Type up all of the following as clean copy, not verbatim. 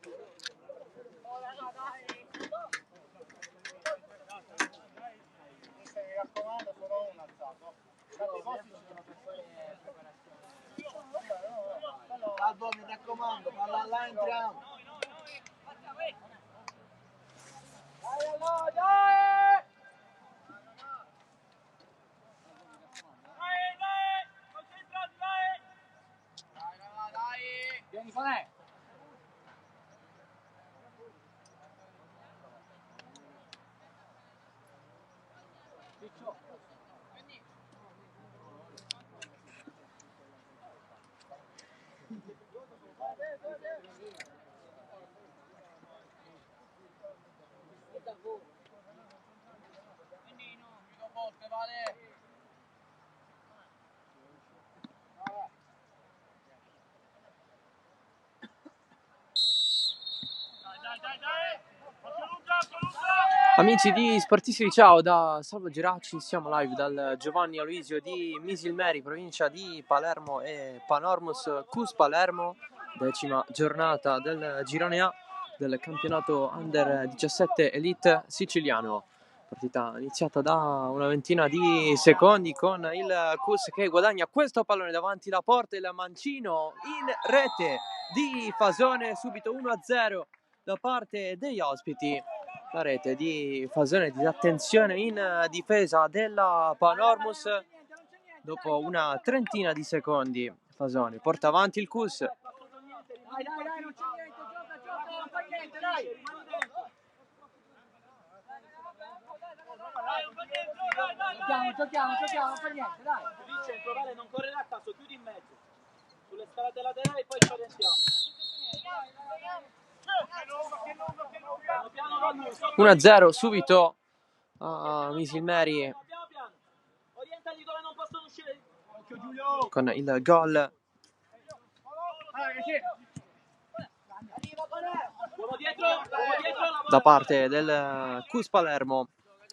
Mi raccomando, solo un alzato. Salvo, mi raccomando, palla là, entriamo. Vieni con lei. Amici di Sportisti, ciao da Salvo Giracci, siamo live dal Giovanni Aloisio di Misilmeri, provincia di Palermo e Panormus Cus Palermo, 10ª giornata del girone A del campionato Under 17 Elite siciliano. Partita iniziata da una ventina di secondi con il Cus che guadagna questo pallone davanti alla porta, il mancino in rete di Fasone, subito 1-0 da parte degli ospiti. La rete di Fasone, disattenzione in difesa della Panormus. Dopo una trentina di secondi Fasone porta avanti il Cus. Dai, non c'è niente, gioca, non fa niente, dai. Giochiamo, non fa niente, dai. Lì il centrale non correre a caso, chiudi in mezzo. Sulle scalate laterali poi ci orientiamo. 1-0 subito a Misilmeri Orientali dove non possono uscire. con il gol da parte del Cus Palermo.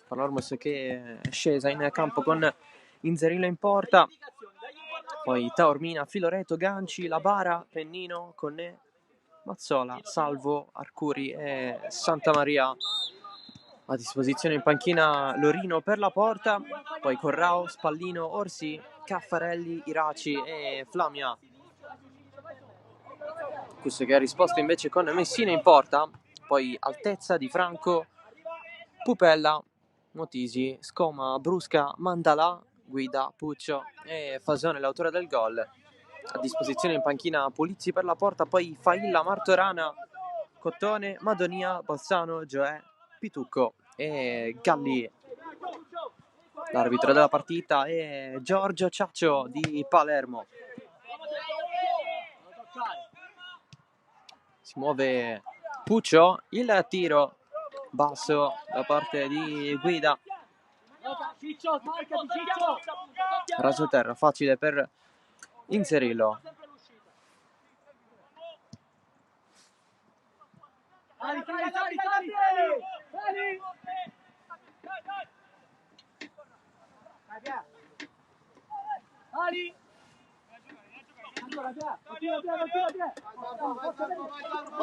Panormus che è scesa in campo con Inzerillo in porta, poi Taormina, Filoreto, Ganci, Labara, Pennino, Conné, Mazzola, Salvo, Arcuri e Santa Maria. A disposizione in panchina Lorino per la porta, poi Corrao, Spallino, Orsi, Caffarelli, Iraci e Flamia. Cus che ha risposto invece con Messina in porta, poi Altezza, Di Franco, Pupella, Motisi, Scoma, Brusca, Mandalà, Guida, Puccio e Fasone, l'autore del gol. A disposizione in panchina Pulizzi per la porta, poi Failla, Martorana, Cottone, Madonia, Balsano, Gioè, Pitucco e Galli. L'arbitro della partita è Giorgio Ciaccio di Palermo. Si muove Puccio, il tiro basso da parte di Guida. Raso terra, facile per Inzerillo.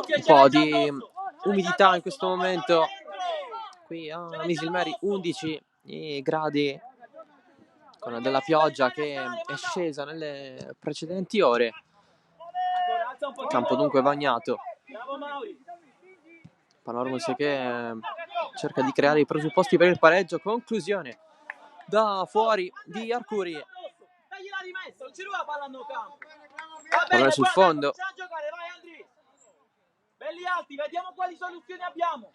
Un po' di umidità in questo momento qui a Misilmeri, 11 gradi, con della pioggia che è scesa nelle precedenti ore. Campo dunque bagnato. Panormus che cerca di creare i presupposti per il pareggio. Conclusione da fuori di Arcuri. Pallone sul fondo. Belli alti, vediamo quali soluzioni abbiamo.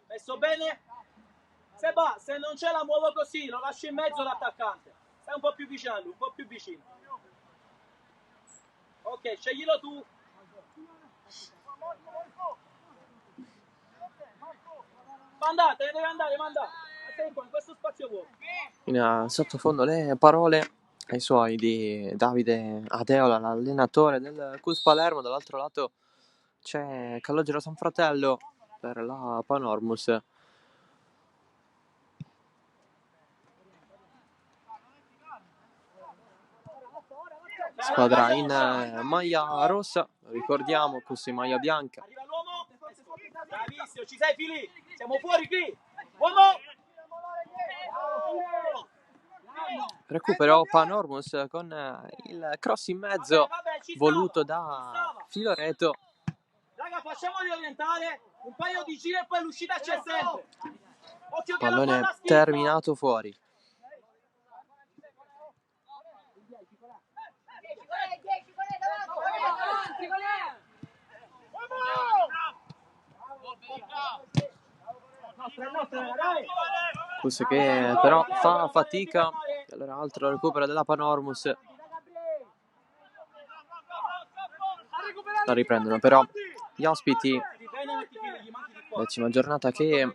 Messo bene? Se non ce la muovo così, lo lascio in mezzo l'attaccante. Stai un po' più vicino a lui, un po' più vicino. Ok, sceglilo tu. Mandate, deve andare, mandate. In questo spazio vuoto. In sottofondo le parole ai suoi di Davide Adeola, l'allenatore del Cus Palermo. Dall'altro lato c'è Calogero Sanfratello per la Panormus. squadra in maglia rossa, ricordiamo, questo in maglia bianca. Arriva l'uomo. Bravissimo, ci sei Fili? Siamo fuori qui. Uomo. Recupero Panormus con il cross in mezzo voluto da Filoreto. Raga, facciamoli orientare. Un paio di giri e poi l'uscita c'è sempre. Occhio che la Pallone palla schizza. terminato fuori. Questo che però fa fatica. Allora altro recupero della Panormus. La riprendono però gli ospiti. 10ª giornata che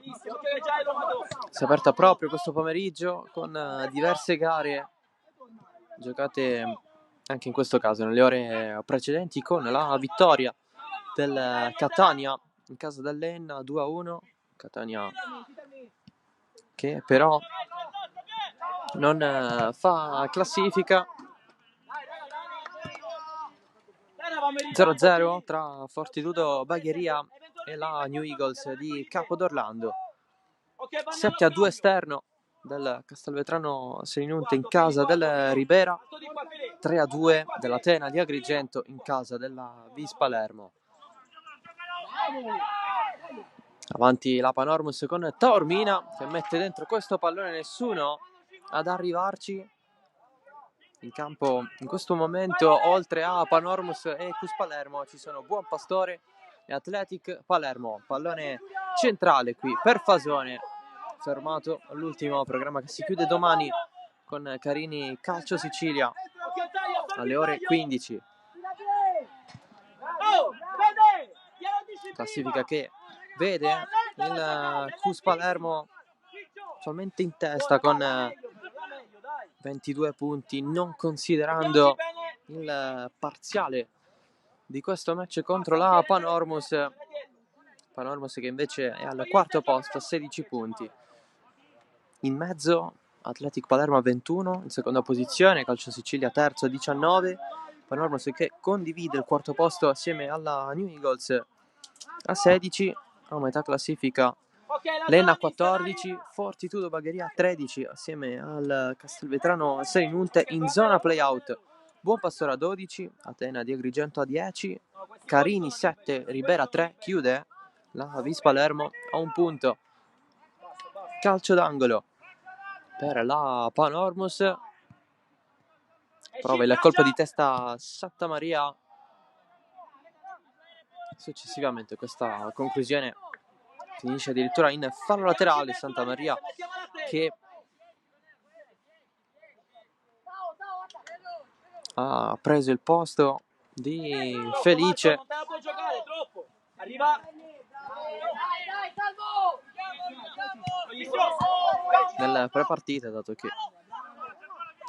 si è aperta proprio questo pomeriggio con diverse gare giocate anche in questo caso nelle ore precedenti, con la vittoria del Catania in casa dell'Enna 2-1. Catania che però non fa classifica. 0-0 tra Fortitudo Bagheria e la New Eagles di Capodorlando. 7-2 esterno del Castelvetrano Selinunte in casa del Ribera. 3-2 dell'Atena di Agrigento in casa della Vis Palermo. Avanti la Panormus con Taormina che mette dentro questo pallone, nessuno ad arrivarci. In campo in questo momento, oltre a Panormus e Cus Palermo, ci sono Buon Pastore e Athletic Palermo. Pallone centrale qui per Fasone, fermato all'ultimo programma che si chiude domani con Carini Calcio Sicilia alle ore 15. Classifica che vede il Cus Palermo solamente in testa con 22 punti, non considerando il parziale di questo match contro la Panormus. Panormus che invece è al quarto posto a 16 punti. In mezzo Athletic Palermo a 21, in seconda posizione, Calcio Sicilia terzo a 19. Panormus che condivide il quarto posto assieme alla New Eagles a 16. A metà classifica l'Enna 14, Fortitudo Bagheria 13 assieme al Castelvetrano Selinunte in zona playout. Buon Pastore a 12, Atena di Agrigento a 10, Carini 7, Ribera 3, chiude la Vis Palermo a un punto. Calcio d'angolo per la Panormus, prova il colpo di testa Santa Maria. Successivamente questa conclusione finisce addirittura in fallo laterale. Santa Maria che ha preso il posto di Felice nel prepartita, dato che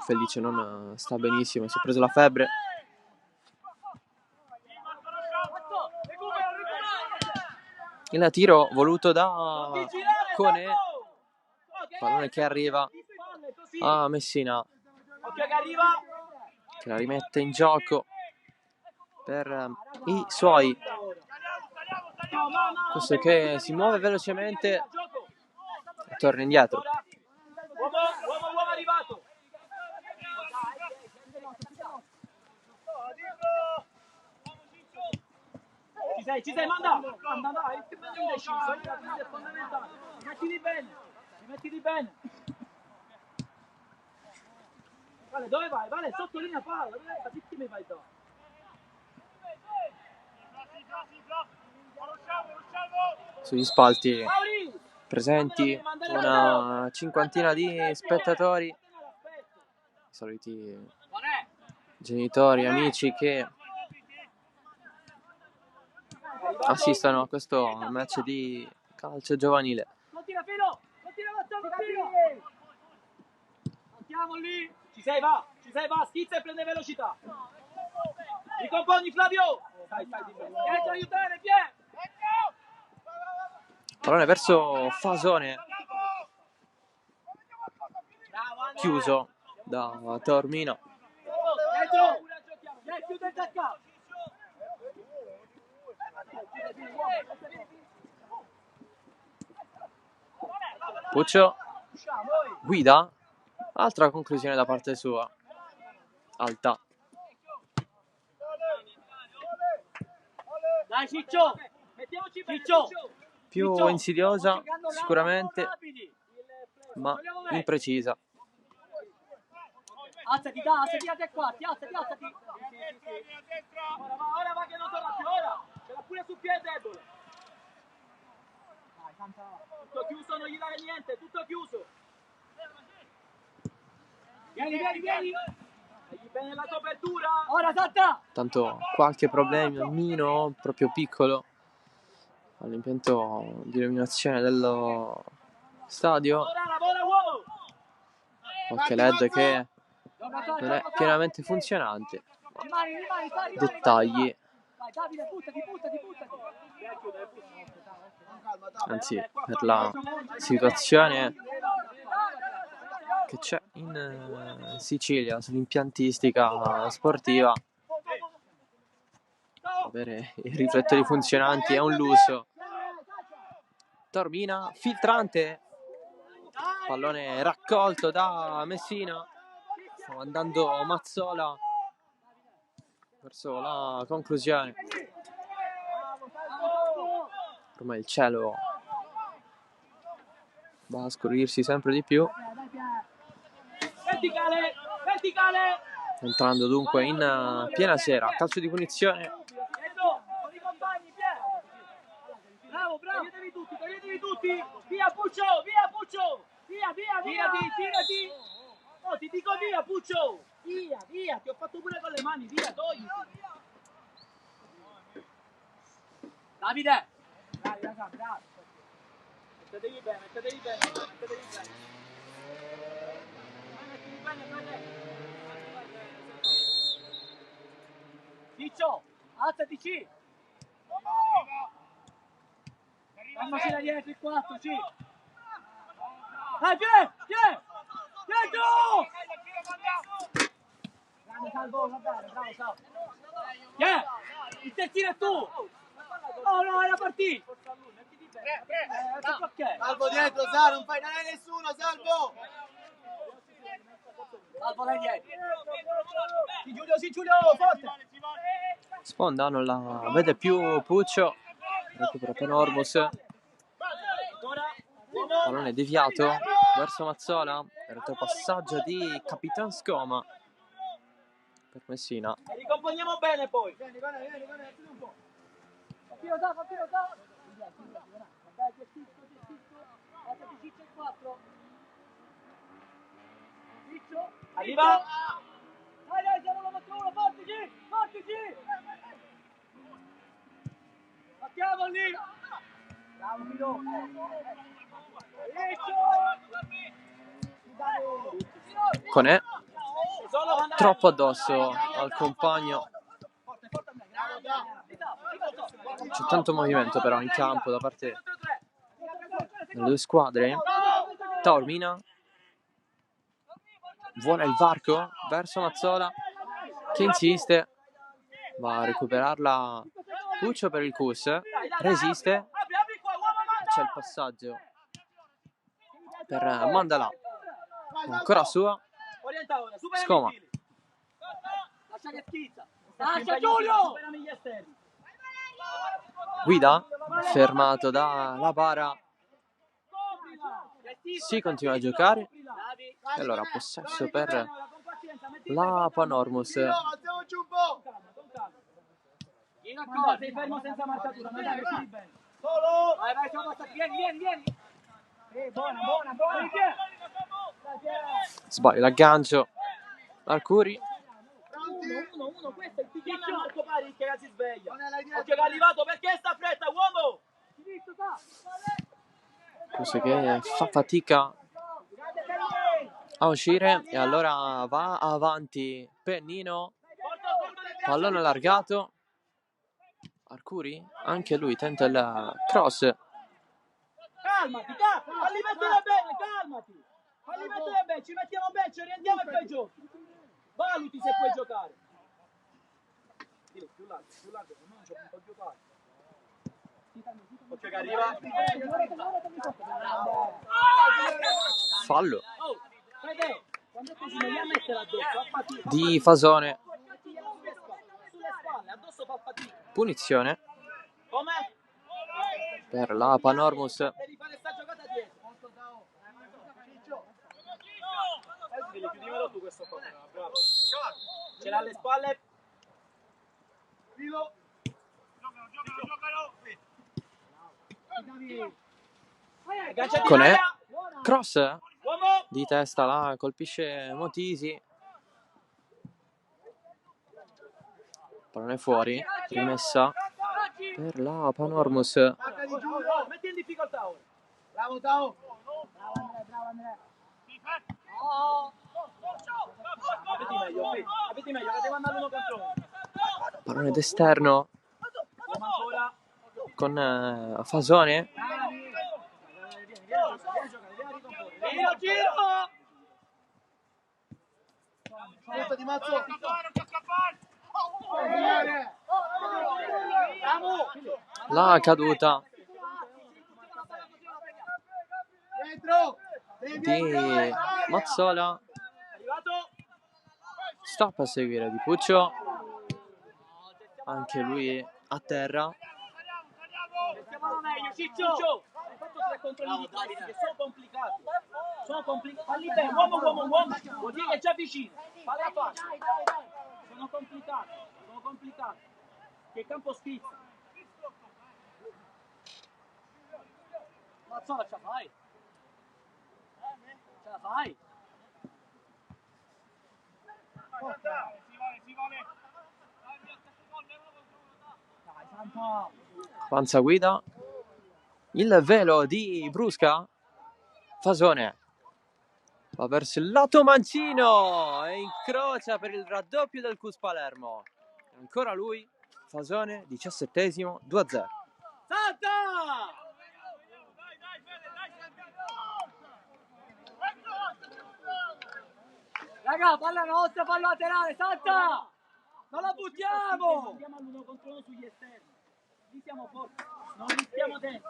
Felice non sta benissimo, si è preso la febbre. Il tiro voluto da Cone, pallone che arriva a Messina, che la rimette in gioco per i suoi. Questo che si muove velocemente e torna indietro. Uomo arrivato. Ci sei, manda dai, è fondamentale. Mettili bene. Vale, dove vai? Vale, sotto linea palla, dove mi vai da? Sugli spalti presenti una cinquantina di spettatori, i soliti genitori, amici che assistono a questo match di calcio giovanile. Andiamo lì. Ci sei, va, schizza e prende velocità. Ricomponi Flavio. Stai, dietro, aiutare, via. Pallone verso Fasone, chiuso da Taormina. attacca. Puccio guida, altra conclusione da parte sua, alta. Dai Ciccio, mettiamoci Ciccio. Più insidiosa sicuramente, ma imprecisa. Alzati da te qua, alzati. Ora va che non torna più, ora. Ce l'ha pure sul piede debole. Tutto chiuso, non gli dare niente, tutto chiuso. Vieni. Dagli bene la copertura. Ora salta. Tanto qualche problemino proprio piccolo all'impianto di illuminazione dello stadio. Lavora uomo. Qualche LED che non è pienamente funzionante. Rimani, Dettagli. Vai Davide, buttati. Anzi, per la situazione che c'è in Sicilia sull'impiantistica sportiva, avere i riflettori funzionanti è un lusso. Taormina, filtrante, pallone raccolto da Messina, sta andando Mazzola verso la conclusione. Ormai il cielo va a scurirsi sempre di più, verticale. entrando dunque in piena sera. Calcio di punizione. Bravo. Toglietevi tutti. Via Puccio. Via. Tirati. Oh, ti dico via Puccio. Via. Ti ho fatto pure con le mani. Via, togli. Davide. Bravo. Mettetevi bene. Mettiti bene. Ciccio, alzati C. Fermaci da dietro il 4, C. Dai, dietro! Grande Salvo, va bene, bravo Salvo. Il terzino è tu! Oh no, era partito! Salvo dietro, Sara, non fai nada nessuno, Salvo! Salvo là dietro. Sì, Giulio, forte! Sponda, non la vede più Puccio. Recupera Panormus. Pallone deviato verso Mazzola. Rettropassaggio di Capitan Scoma per Messina. Ricomponiamo bene poi. Vieni un po'. Filo da. Dai, gestisco. Alzati Ciccio il 4. Ciccio. Arriva. Dai, siamo uno contro uno, forti G. Battiamo lì. Bravo Milo. Conè troppo addosso al compagno. C'è tanto movimento però in campo da parte delle due squadre. Taormina vuole il varco verso Mazzola che insiste, va a recuperarla Puccio per il Cus, resiste, c'è il passaggio per Mandalà, ancora sua Scoma, Lascia Giulio! guida, fermato da Para, si continua a giocare e allora possesso per la Panormus. Alziamo giù un po'! Sei fermo senza marcatura, non dai, mettiti bene. Solo! Vai, siamo passati, vieni! Buona! Sbaglia l'aggancio Arcuri. Uno, questo è il picchiano Marco Pari che si sveglia. Occhio che è arrivato, perché sta fretta, uomo? Questo che fa fatica a uscire e allora va avanti Pennino, pallone allargato, Arcuri, anche lui tenta il cross. Calmati, falli mettere bene, ci mettiamo bene, ci orientiamo e poi giochi. Valuti se puoi giocare. più largo, non c'ho un po' di opaco. Occhio che arriva. Fallo Oh, Fede, quando tu si meglio a mettere addosso, a fatica. di Fasone. Sulle spalle, addosso fa fatica. Punizione Come? per la Panormus. Devi fare sta giocata dietro. Devi chiudimelo tu questo qua. Bravo. Ce l'ha alle spalle. Filo. Agganciati Conè. in aria. Cross Uomo. di testa, là colpisce Motisi. Pallone fuori, rimessa per la Panormus. Marca di Giulio. Metti in difficoltà ora. Bravo Tao. Avete meglio, che devo andare uno contro uno. Pallone d'esterno Uomo ancora. con Fasone. Giro, giro. Punta di Mazzo. Bravo. La caduta Dentro. di Mazzola. Arrivato. Stop a seguire di Puccio. Anche lui a terra. Gestiamolo meglio, Ciccio. Hai fatto 3 controlli di classe che sono complicati. Falli bene, uomo. Vuol dire che è già vicino. Palla facile. Sono complicati. Che campo schizza. Mazzola, ce la fai? Ce la fai? Dai, Santa. Avanza guida. Il velo di Brusca. Fasone va verso il lato mancino e incrocia per il raddoppio del Cus Palermo. Ancora lui, Fasone, 17esimo, 2-0. Santa! Raga, palla nostra, palla laterale, Santa! Non la buttiamo! Andiamo all'uno contro uno sugli esterni. Lì siamo forti, non rischiamo dentro.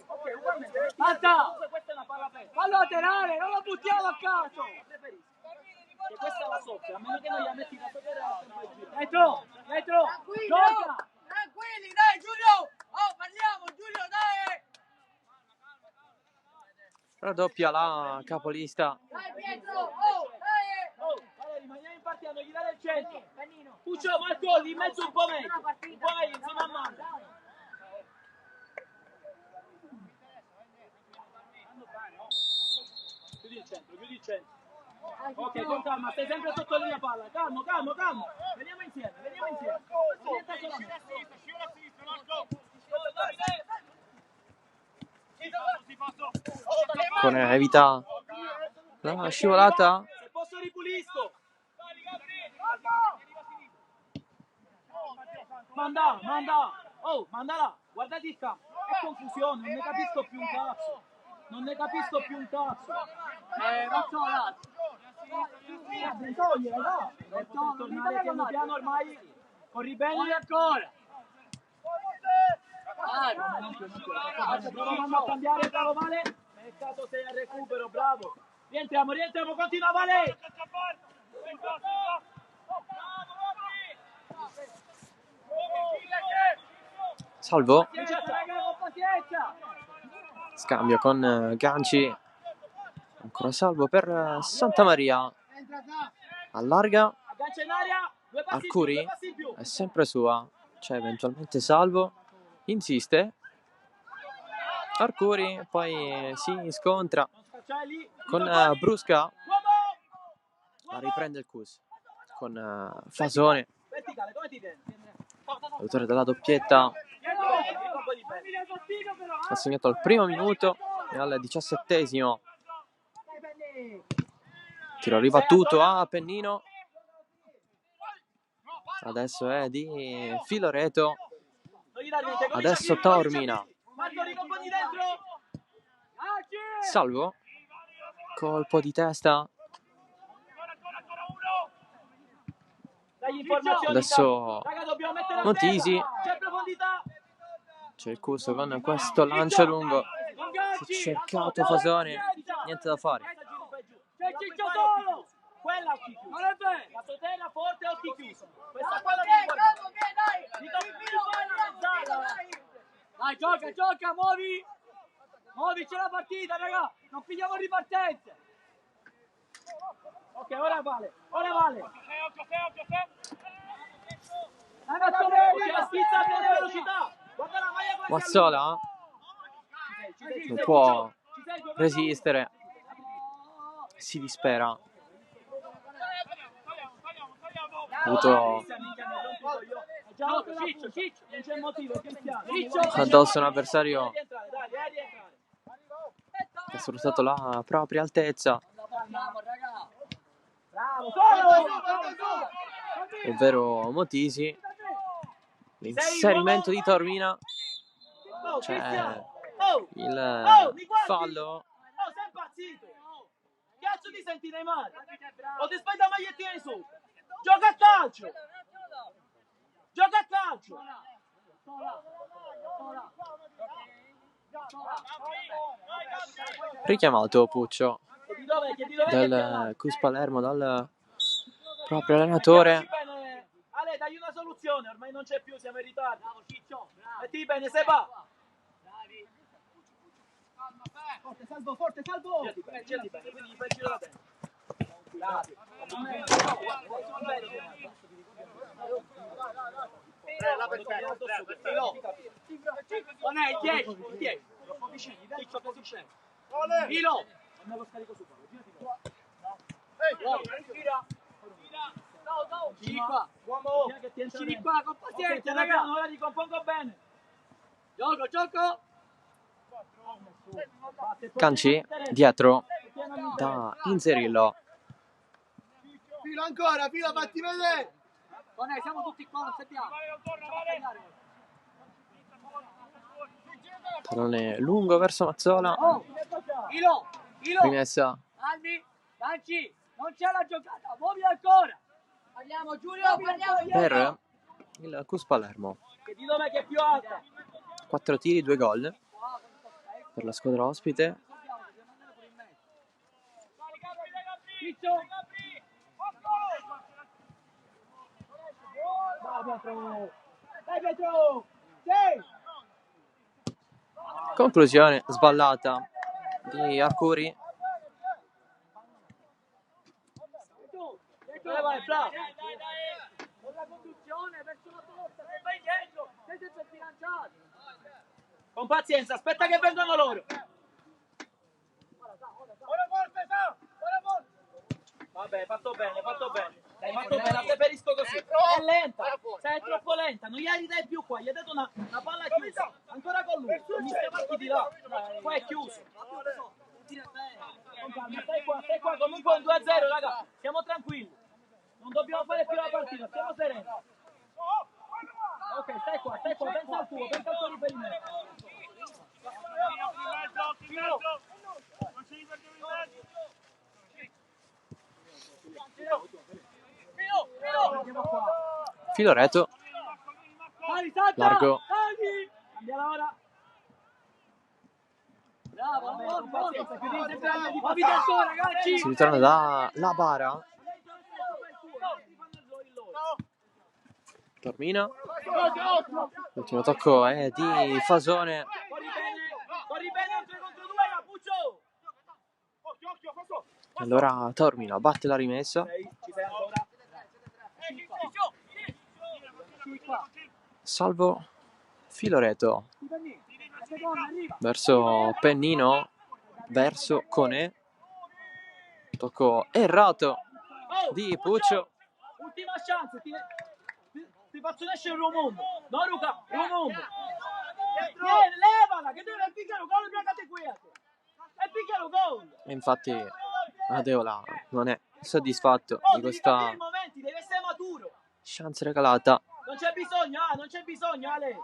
Ok, ugualmente. Santa! Questa è una palla aperta. Palla laterale, non la buttiamo a caso! Preferisco che questa la soffre, a meno che non la metti da sopra. Dentro! Gioca! Tranquilli, dai Giulio! Oh, parliamo, Giulio, dai! Raddoppia la capolista. Dai Pietro! Oh, dai! Oh, Valerio, rimaniamo in partita, non gli dare il centro. Puccio, Marco, lì in mezzo un po' meglio. Un po' meglio, insieme a Mando. Chiudi il centro. Ok, con calma, stai sempre sotto lì la palla. Calmo. Veniamo insieme. Orienta solamente. Con evita la scivolata. Se posso ripulisco. Manda. Oh, mandala. Guardati il campo. È confusione, non ne capisco più un cazzo. Mazzola. Togliela, dai. Tornare piano ormai. Corri bene ancora. Proviamo a cambiare, bravo Vale. Mercato sei al recupero, bravo. Rientriamo, continua Vale. Salvo. Pazienza. Scambio con Ganci. Ancora salvo per Santa Maria. Allarga. Aggancia in aria. Due passi Arcuri in più. è sempre sua. C'è eventualmente salvo. Insiste. Arcuri poi si scontra con Brusca. Ma riprende il Cus con Fasone, Verticale, come ti tieni? autore della doppietta. Ha segnato al primo minuto e al 17esimo. Tiro ribattuto a Pennino. Adesso è di Filoreto. Adesso Taormina. Salvo. Colpo di testa. Dai, dagli informazioni. Adesso Raga, dobbiamo mettere a Motisi. terra. C'è profondità. C'è il Cus con questo lancio lungo. Si è cercato Fasone. Niente da fare. C'è Ciccio solo. Quella occhi chiusi. La sotella forte occhi chiusi. Questa qua la devi guardare. Dai, gioca, muovi! Muovi, c'è la partita, raga! Non pigliamo ripartenze! Ok, ora vale. Ragazzi, Ok, schizza a piena velocità. Guarda la maglia quella. Mazzola non può resistere. Si dispera. Ha avuto Ciccio, non c'è motivo, Cristiano. addosso un avversario che ha sfruttato la propria altezza, Bravo, solo! ovvero Motisi. L'inserimento di Taormina. C'è il fallo. Oh, sei impazzito! Cazzo ti senti Neymar? O ti spai da magliettina di sotto? Gioca a calcio! Richiamato Puccio del Cus Palermo, dal proprio allenatore. Ale, dagli una soluzione, ormai non c'è più, siamo in ritardo. Metti bene, se va. Forte, salvo! Girati bene, quindi gli fai giro la testa. Non è il 10! Troppo vicini, dai, troppo vicini. Milo! Me lo scarico subito, Giri qua! Uomo, Giri qua, con pazienza, raga! ora ricompongo bene. Gioco! Canci dietro da inserirlo. Filo ancora, filo, fatti vedere. Siamo tutti qua, non sappiamo. Pallone lungo verso Mazzola. Milo! Rimessa Albi, Lanci, non c'è la giocata, muovi ancora! Parliamo Giulio, per il Cus Palermo. Che di dov'è che è più alta? 4 tiri, 2 gol per la squadra ospite. Dai Pietro! Sì! Conclusione sballata di Arcuri. Vai, Fla! Con la conduzione verso la porta, se vai dietro, sei sempre sbilanciato! Con pazienza, aspetta che vengono loro! Vabbè, fatto bene. Dai, fatto bene, la preferisco così. È lenta, sei troppo lenta, non gli dai più qua, gli hai dato una palla chiusa. Ancora con lui, mi stai di là. Qua è chiuso. Con calma, stai qua, comunque un 2-0, raga. Siamo tranquilli. Non dobbiamo fare più la partita, stiamo sereni. Ok, stai qua, pensa al tuo riferimento. Filoreto largo. Cambiala ora. Bravo, Muoviti ancora, ragazzi. Si ritorna da La Bara. Taormina. L'ultimo tocco è di Fasone. Corri bene, 3 contro 2, Puccio. Allora Taormina batte la rimessa. Ci sei ancora? Salvo Filoreto verso Pennino, verso Conè. Tocco errato di Puccio. Ultima chance, ti faccio nascere un mondo. No, Luca, un mondo. Levala, che deve piccare un gol giocate qui. E picchialo gol. E infatti Adeola non è soddisfatto di questa momenti, deve essere maturo. chance regalata. Non c'è bisogno, Ale.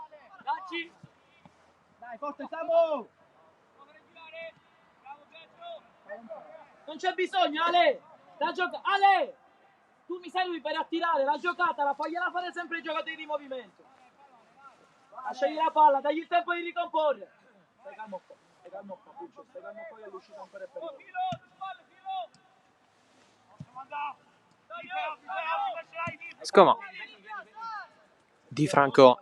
Dai, forte Samu. Non c'è bisogno, Ale. Da giocare. Ale, tu mi servi per attirare la giocata, la fagliela fare sempre i giocatori di movimento. Lasciagli la palla, dagli il tempo di ricomporre. Stai calmo qua, Puccio, stai calmo qua che l'uscita ancora è pericolosa. Scoma. Di Franco.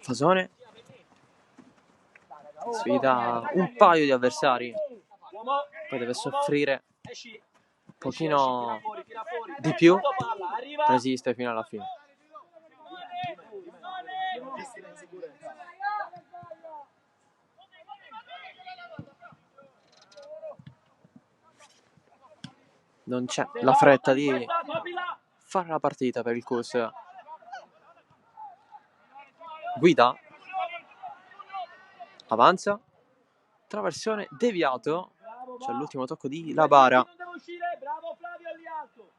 Fasone. Sfida un paio di avversari. Poi deve soffrire un pochino di più. Resiste fino alla fine. Non c'è la fretta di fare la partita per il Cus. Guida. Avanza. Traversione deviato. C'è l'ultimo tocco di Labara. Bravo Flavio lì alto.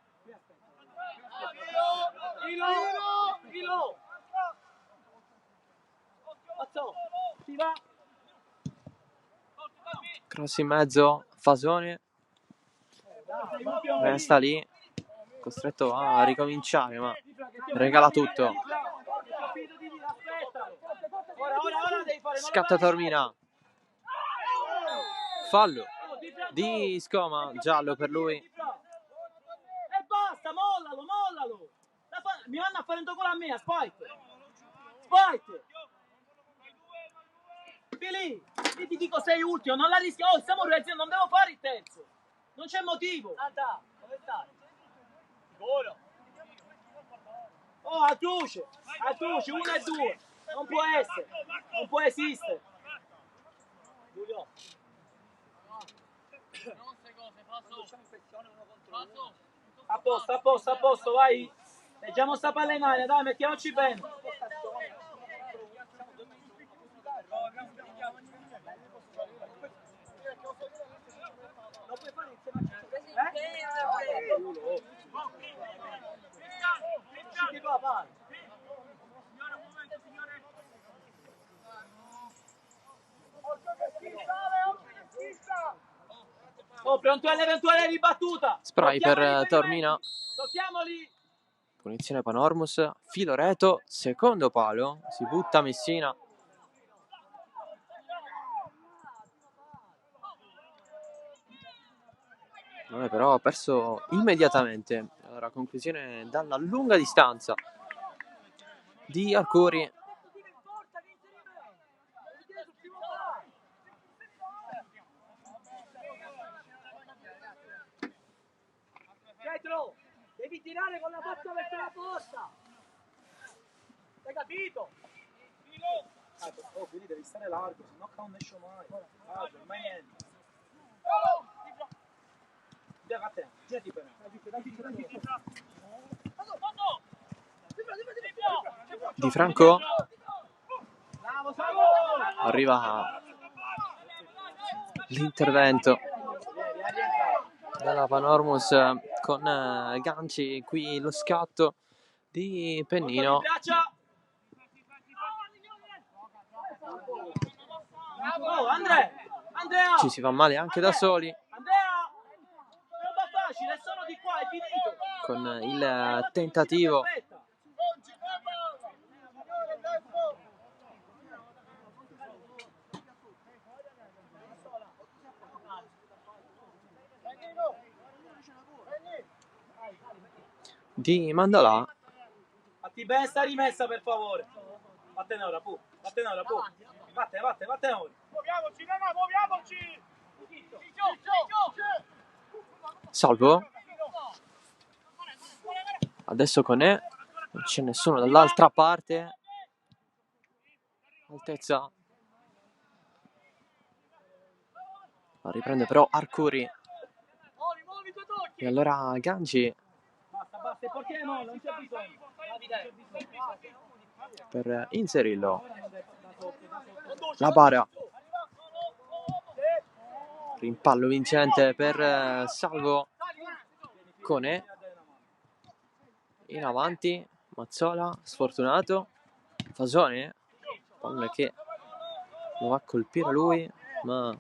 Cross in mezzo. Fasone. Resta lì. Costretto a ricominciare, ma regala tutto. Scatta Taormina. Fallo di Scoma, giallo per lui. E basta, mollalo. Mi vanno a fare un tocco a me, Spike. Lì ti dico sei ultimo, non la rischio. Oh, stiamo reazione, non devo fare il terzo. Non c'è motivo. Dove stai? Oh, Artuce, 1 e 2. Non può essere, non può esistere. Giulio. A posto, vai. Leggiamo sta palla in aria, dai, mettiamoci bene. Lo puoi fare insieme a Oh, pronto all'eventuale ribattuta. Spray per Taormina. Tocchiamoli. Punizione Panormus. Filo retto. Secondo palo. Si butta Messina. Vabbè, però ha perso immediatamente. Allora, conclusione dalla lunga distanza di Arcuri. Pietro, devi tirare con la bocca verso la porta. Hai capito? Oh, quindi devi stare largo, sennò non esce mai. Ormai niente. Girati per me. Di Franco. Arriva l'intervento della Panormus con ganci, qui lo scatto di Pennino. Oh, Andrea! Ci si fa male anche da soli. Andrea! Roba facile, sono di qua, è finito. Con il tentativo di Mandalà. Fatti bene sta rimessa, per favore. Vattene ora, Pu. Vattene ora. Muoviamoci. Salvo. Adesso con E. Non c'è nessuno dall'altra parte. Altezza. La riprende però Arcuri. E allora Gangi. Basta, portiamo, non c'è bisogno. Per inserirlo. La bara. Rimpallo vincente per Salvo. Cone. In avanti. Mazzola. Sfortunato. Fasone. Palla che lo va a colpire lui. Ma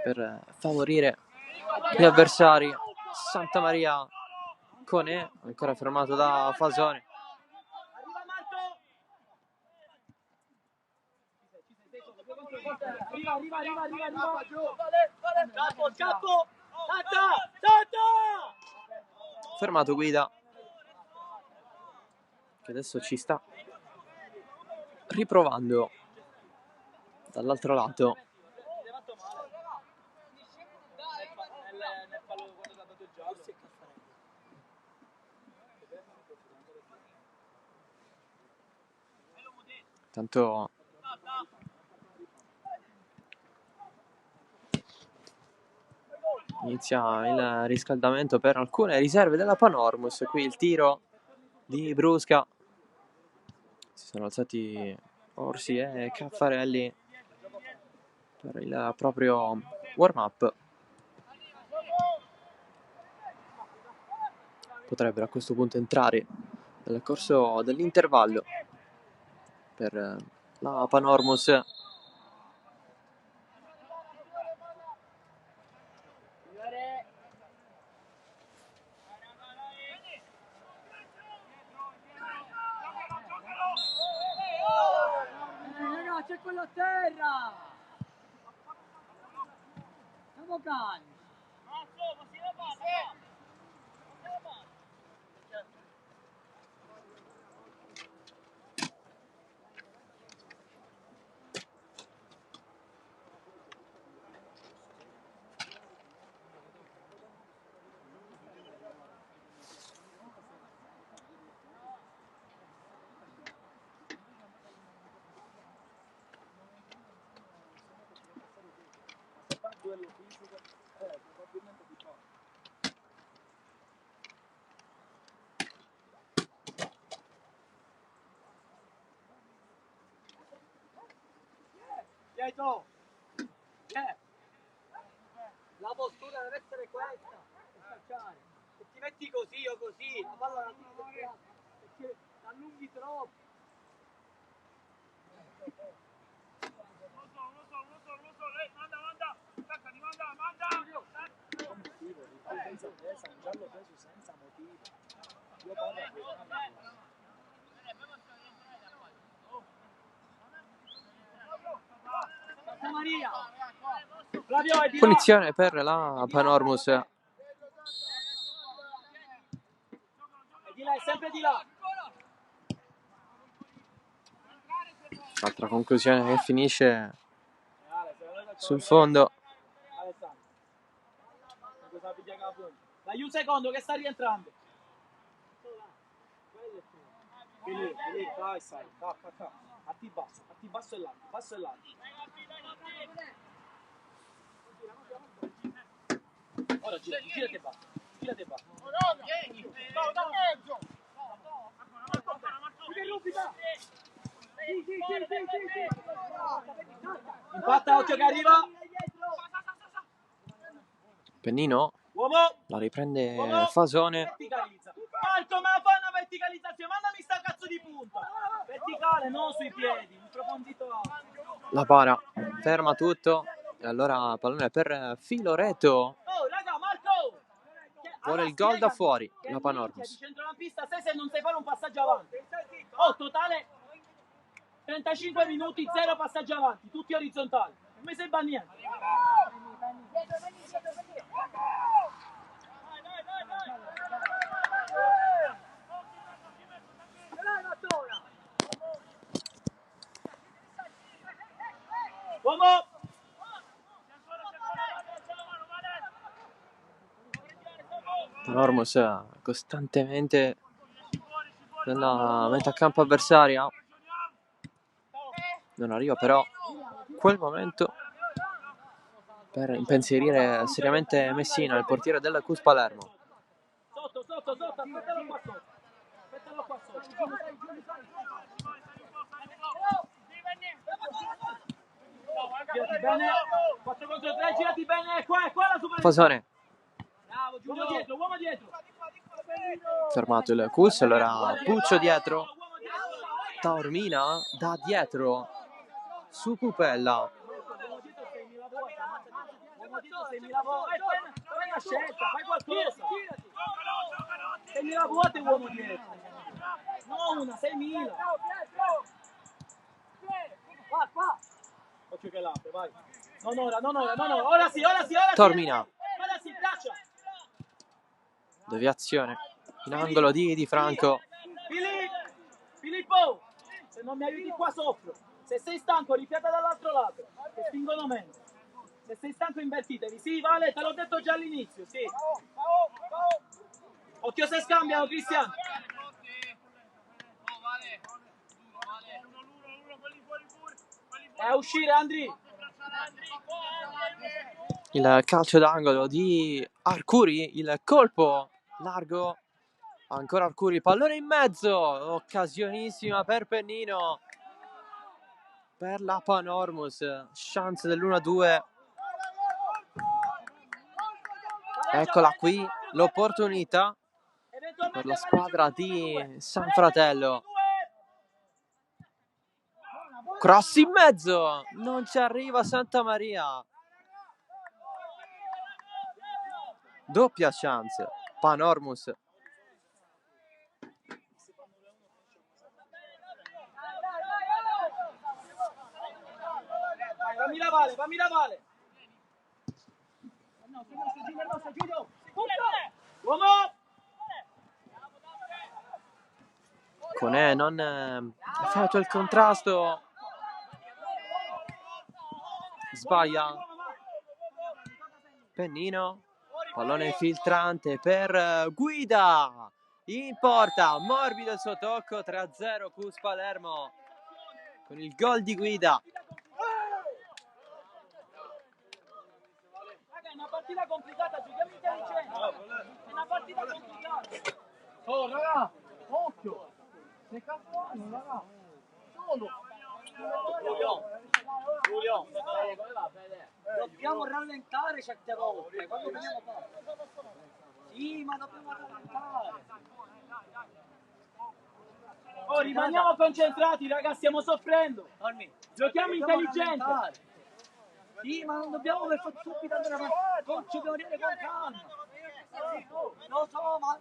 per favorire gli avversari. Santamaria Conè, ancora fermato da Fasone. Arriva Marco. Arriva. Scappo. Santa. Fermato Guida, che adesso ci sta riprovando dall'altro lato. Tanto inizia il riscaldamento per alcune riserve della Panormus. Qui il tiro di Brusca. Si sono alzati Orsi e Caffarelli per il proprio warm-up. Potrebbero a questo punto entrare nel corso dell'intervallo per la Panormus. No, c'è quello a terra! Siamo calmi! Dietro. La postura deve essere questa, per calciare. Se ti metti così o così, la palla la tiri del piatto, perché allunghi troppo. Santa Maria. Flavio, è di là. Punizione per la Panormus. È di là, è sempre di là. Altra conclusione che finisce sul fondo. Dai un secondo che sta rientrando. Lì, dai, sai. Atti basso e largo, Ora girati e basta. Impatta, occhio che arriva. Pennino Uomo. la riprende Fasone. Verticalizza. Marco, ma fa una verticalizzazione. Mandami sta cazzo di punta. Verticale, non sui piedi. In profondità. La para, ferma tutto. E allora pallone per Filoreto. Oh, raga, Marco. Vuole il gol da fuori, la Panormus. Di centrocampista sei se non sai fare un passaggio avanti. Oh, totale 35 minuti, 0 passaggi avanti, tutti orizzontali. Non mi sembra niente. Uomo! Panormus costantemente nella metà campo avversaria. Non arriva però quel momento per impensierire seriamente Messina, il portiere del Cus Palermo. Sotto, aspettalo qua sotto. Girati bene, 4 contro 3, girati bene, qua la super. Fasone. Bravo, Giulio. Uomo dietro. Fermato il Cus, allora Puccio dietro. Taormina da dietro su Pupella. Fai una scelta, fai qualcosa. 6.000 volte uomo dietro. No, una, 6.000. Va. Occhio che l'apre, vai. Non ora. Ora sì. Tormina. Ora sì, braccia. Deviazione in angolo di Di Franco. Filippo, se non mi aiuti qua soffro. Se sei stanco rifiata dall'altro lato, che spingono meno. Se sei stanco invertitevi. Sì, Vale, te l'ho detto già all'inizio, sì. Occhio se scambiano, Cristian. È a uscire, Andri. Il calcio d'angolo di Arcuri, il colpo largo, ancora Arcuri, pallone in mezzo, occasionissima per Pennino, per la Panormus, chance dell'1-2. Eccola qui l'opportunità per la squadra di San Fratello. Cross in mezzo, non ci arriva Santa Maria. Doppia chance, Panormus. Fammi la Vale. No, Giulio. Uomo. Conè non effettua il contrasto. Sbaglia. Pennino. Pallone filtrante per Guida. In porta. Morbido il suo tocco. 3-0 Cus Palermo. Con il gol di Guida. È una partita complicata, giochiamo intelligente. È una partita complicata. Oh, raga, occhio. Che cazzo hanno, raga? Solo. Giulio, come va, Fede? Dobbiamo rallentare certe volte. Quando veniamo qua. Sì, ma dobbiamo rallentare. Oh, rimaniamo concentrati, raga, stiamo soffrendo. Giochiamo intelligente. Sì, ma non dobbiamo per forza subito andare avanti. Ci dobbiamo dire con calma. Lo so, ma...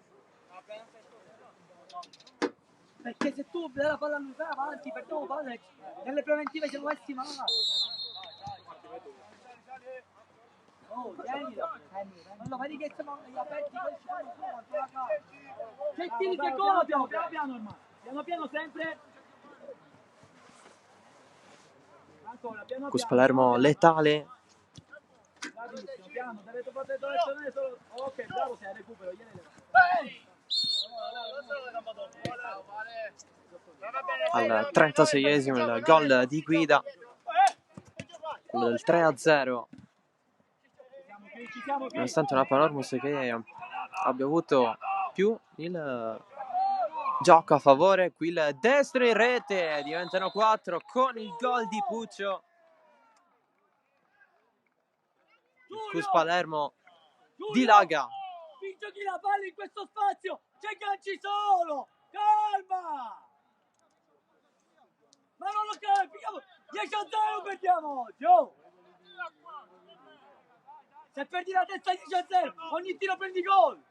Perché se tu dai la palla a lui, vai avanti, perdiamo palla. Nelle preventive siamo messi male. Oh, tienila. Allora, vedi che siamo aperti, poi ci fanno fuori, ancora calma. Che tiri che gol, piano ormai. Piano sempre. Cus Palermo letale. Bravissimo, piano, dovete tenere solo... Ok, bravo, sei a recupero, Al 36esimo il gol di Guida. Quello del 3-0. Nonostante una Panormus che abbia avuto più il gioco a favore, qui il destro in rete, diventano 4 con il gol di Puccio. Cus Palermo dilaga. Giochi la palla in questo spazio, c'è ganci solo, calma! Ma non lo capiamo, 10-0 perdiamo oggi, oh! Se perdi la testa 10-0, ogni tiro prendi gol!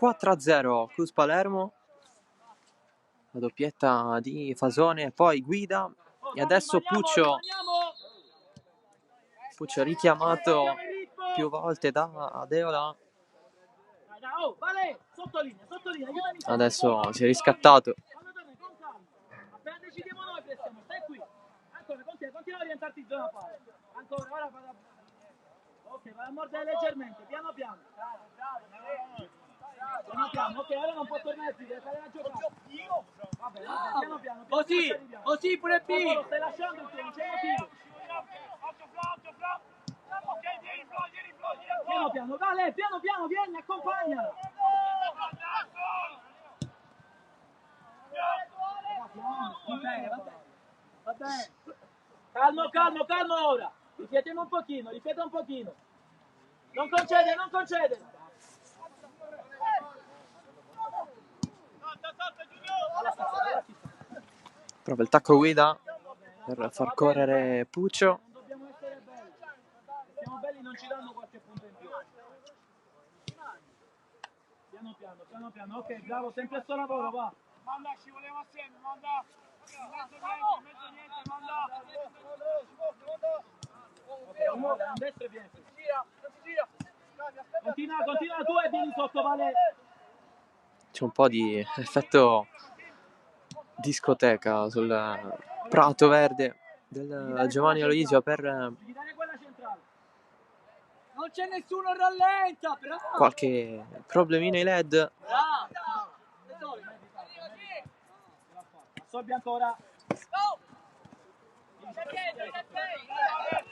(4-0) Cus Palermo. La doppietta di Fasone, poi Guida e adesso Puccio richiamato più volte da Adeola. Adesso si è riscattato. Appena decidiamo noi pressiamo, stai qui. Ancora, continua a orientarti in zona palla. Ancora, ora vado a... Ok, vai a mordere leggermente, piano piano. Piano piano, ok, ora non può tornare più, deve fare la giocata. Vabbè, piano piano. Così pure B. Lo stai lasciando il tuo, non c'è motivo. Piano piano, Vale, piano piano, vieni, accompagna. Va bene. Calmo ora. Riflettiamo un pochino, Non concede. Prova il tacco Guida per far correre Puccio. Non dobbiamo essere belli. magari non ci danno qualche punto in più. Piano piano, ok, bravo, sempre sto lavoro, va. Manda, ci voleva assieme, manda. In mezzo niente, manda. Ok, a destra e vieni. Continua tu e vieni sotto, Vale. C'è un po' di effetto discoteca sul prato verde del Giovanni Aloisio per Devi dare quella centrale. Non c'è nessuno, rallenta, bravo. qualche problemino ai LED. Bravo. Assorbi ancora.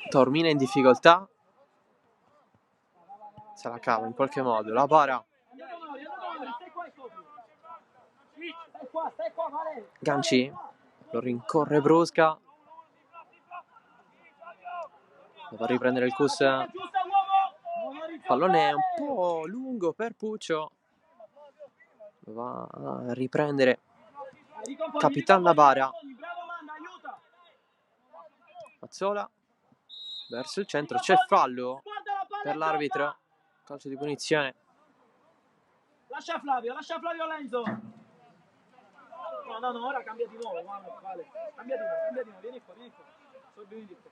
Taormina in difficoltà, se la cava in qualche modo. La bara, Stai qua e copri. Stai qua, Vale. Ganci lo rincorre Brusca, va a riprendere il Cus. Pallone un po' lungo per Puccio, va a riprendere Capitan La Bara. Mazzola verso il centro, c'è fallo per l'arbitro, calcio di punizione. Lascia Flavio Lenzo. No, ora cambia di nuovo, Vale. Cambia di nuovo, vieni qua. Sorbi di qua.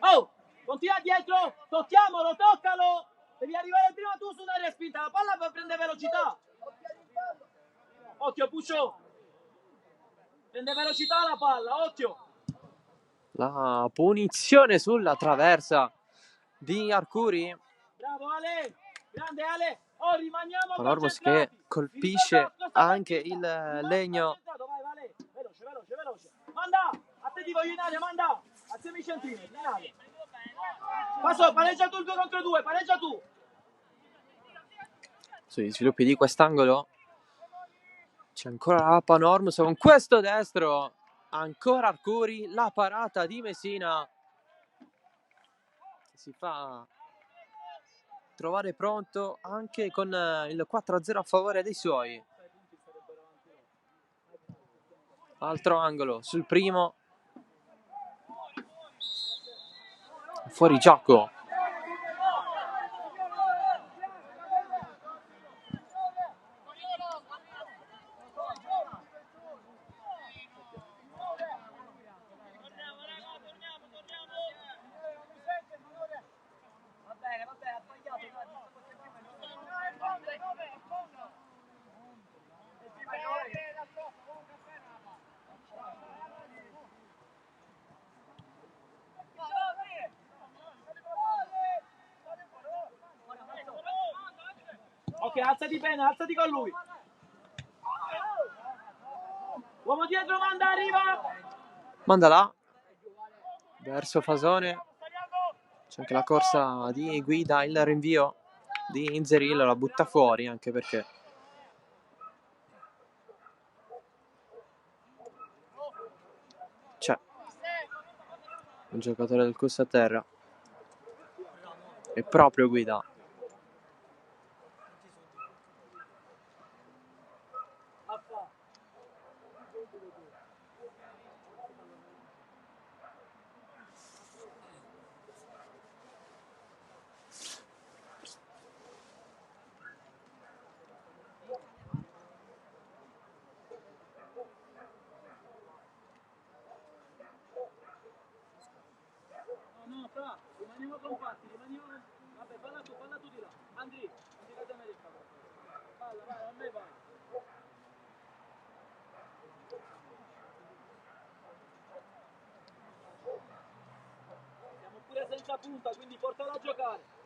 Oh, continua dietro, tocchiamolo, toccalo. Devi arrivare prima tu su un'area spinta, la palla per prendere velocità. Occhio, Puccio. Prende velocità la palla, occhio. La punizione sulla traversa di Arcuri. Bravo Ale, grande Ale. Oh, rimaniamo Panormos concentrati. che colpisce anche il legno. Vai, Vale. Veloce. Manda, a te ti voglio in aria, manda. A semicentrini, in aria. Passo, pareggia tu il 2 contro 2, pareggia tu. Sugli sviluppi di quest'angolo c'è ancora la Panormos con questo destro. Ancora Arcuri, la parata di Messina. Si fa trovare pronto anche con il 4-0 a favore dei suoi. Altro angolo sul primo. Fuori gioco. Vabbè, ha sbagliato. Ok, alzati bene, alzati con lui. Uomo dietro, manda, arriva. Manda là. Verso Fasone. C'è anche la corsa di Guida, il rinvio di Inzerillo, la butta fuori anche perché c'è un giocatore del Cus a terra. È proprio Guida. No, fra, rimaniamo compatti, Vabbè, palla tu di là. Andri da te America. Palla, vai, a me vai. Siamo pure senza punta, quindi portalo a giocare.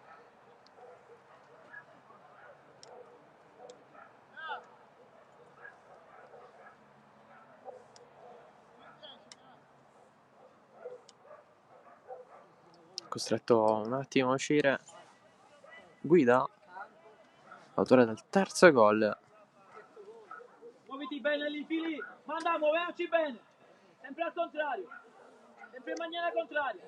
Costretto un attimo a uscire Guida, autore del terzo gol. Muoviti bene lì, fili. Manda, muoverci bene. Sempre al contrario. Sempre in maniera contraria.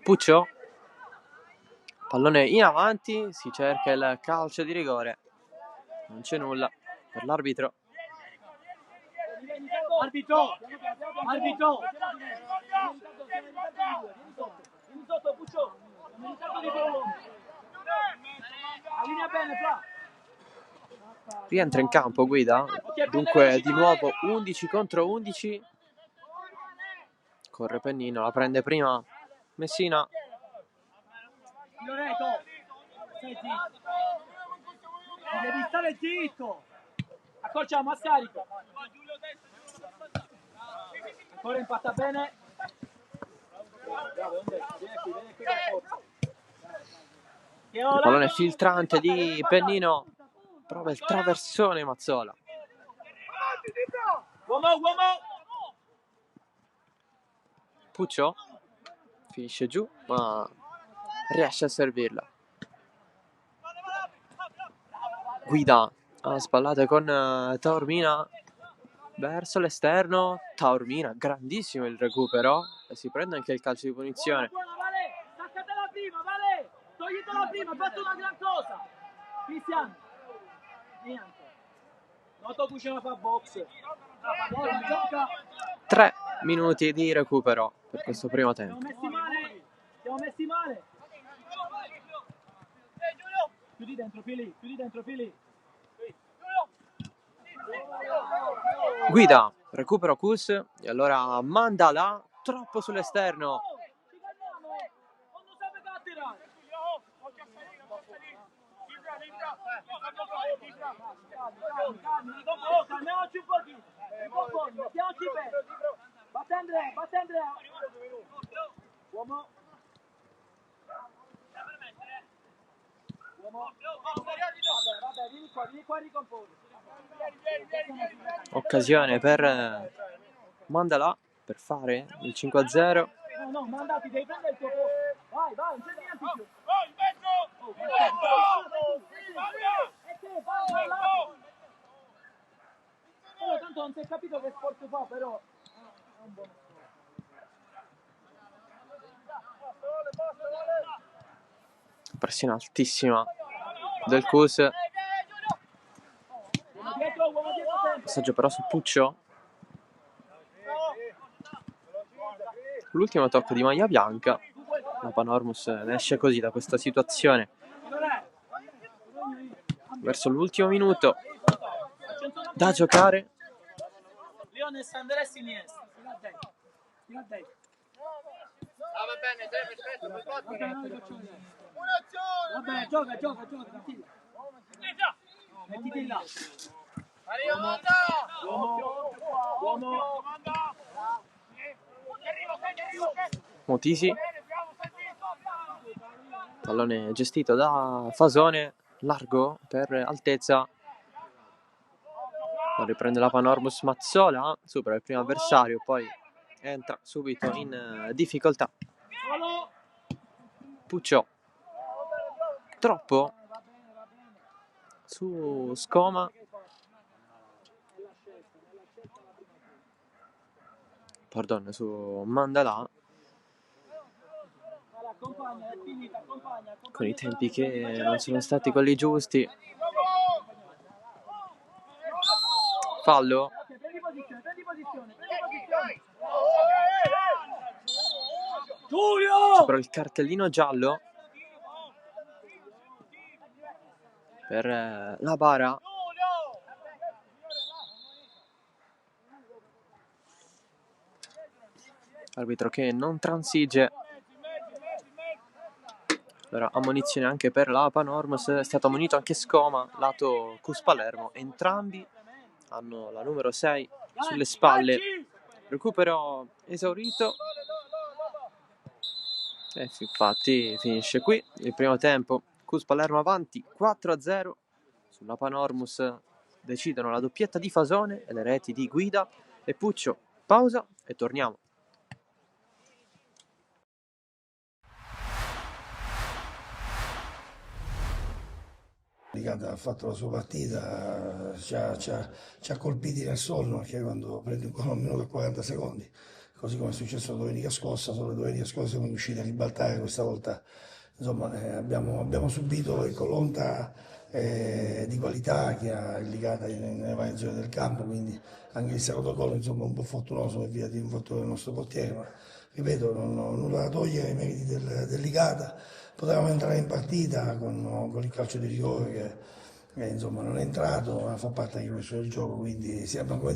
Puccio, pallone in avanti, si cerca il calcio di rigore, non c'è nulla per l'arbitro. Arbitro! Arbitro! Vieni sotto, Puccio. Di pallone. Allinea bene, Fra. Rientra in campo Guida, dunque di nuovo 11 contro 11. Corre Pennino, la prende prima Messina. Loreto! Stai zitto! Devi stare zitto! Accorciamo a scarico. Ancora impatta bene. Bravo, vieni qui per forza. Il pallone filtrante di Pennino, prova il traversone Mazzola. Uomo! Puccio finisce giù, ma riesce a servirla. Guida a spallate con Taormina verso l'esterno. Taormina, grandissimo il recupero e si prende anche il calcio di punizione. Vale, staccatela prima, Vale! Toglitela prima, fate una gran cosa! Cristiano! Niente. Noto cucina fa box. 3 minuti di recupero per questo primo tempo. Siamo messi male. Chiudi dentro, Fili. Guida, recupero Kus e allora manda là, troppo sull'esterno. Ci calmiamo. Non sape catturare. Calmiamoci un pochino. Mettiamoci bene. Batte Andrea. Uomo. Vabbè, vieni qua, ricomponi. Occasione per Mandala per fare il 5-0. No, mandati, devi prendere il tuo posto. Vai, non c'è niente più. Tanto non si è capito che sport fa, però è un buon Pressione altissima del Kus. Passaggio però su Puccio. L'ultimo tocco di maglia bianca. La Panormus ne esce così da questa situazione. Verso l'ultimo minuto da giocare. Leones Andres Iniesta. Tira a destra. Va bene, perfetto. Vabbè, gioca. Mettiti là. Uomo. Motisi. Pallone gestito da Fasone. Largo per altezza. Riprende la Panormus Mazzola. Supera il primo avversario, poi entra subito in difficoltà. Puccio. Troppo su Scoma. Pardon, su Mandala. Con i tempi che non sono stati quelli giusti. Fallo. Prendi posizione. Giulio! Però il cartellino giallo per la Bara. Arbitro che non transige. Allora, ammonizione anche per la Panormus. È stato ammonito anche Scoma, lato Cus Palermo. Entrambi hanno la numero 6 sulle spalle. Recupero esaurito. E infatti finisce qui il primo tempo. Cus Palermo avanti 4-0 sulla Panormus. Decidono la doppietta di Fasone e le reti di Guida e Puccio. Pausa e torniamo. Ha fatto la sua partita, ci ha colpiti nel sonno, perché quando prendi un gol a un minuto e 40 secondi così come è successo la domenica scorsa, solo la domenica scorsa siamo riusciti a ribaltare, questa volta insomma, abbiamo subito l'onta di qualità che ha indicata nelle varie zone del campo, quindi anche il secondo gol insomma un po' fortunoso per via di un infortunio del nostro portiere, ma ripeto non ho nulla da togliere ai meriti del Licata. Potevamo entrare in partita con il calcio di rigore che insomma non è entrato, ma fa parte anche questo del gioco, quindi siamo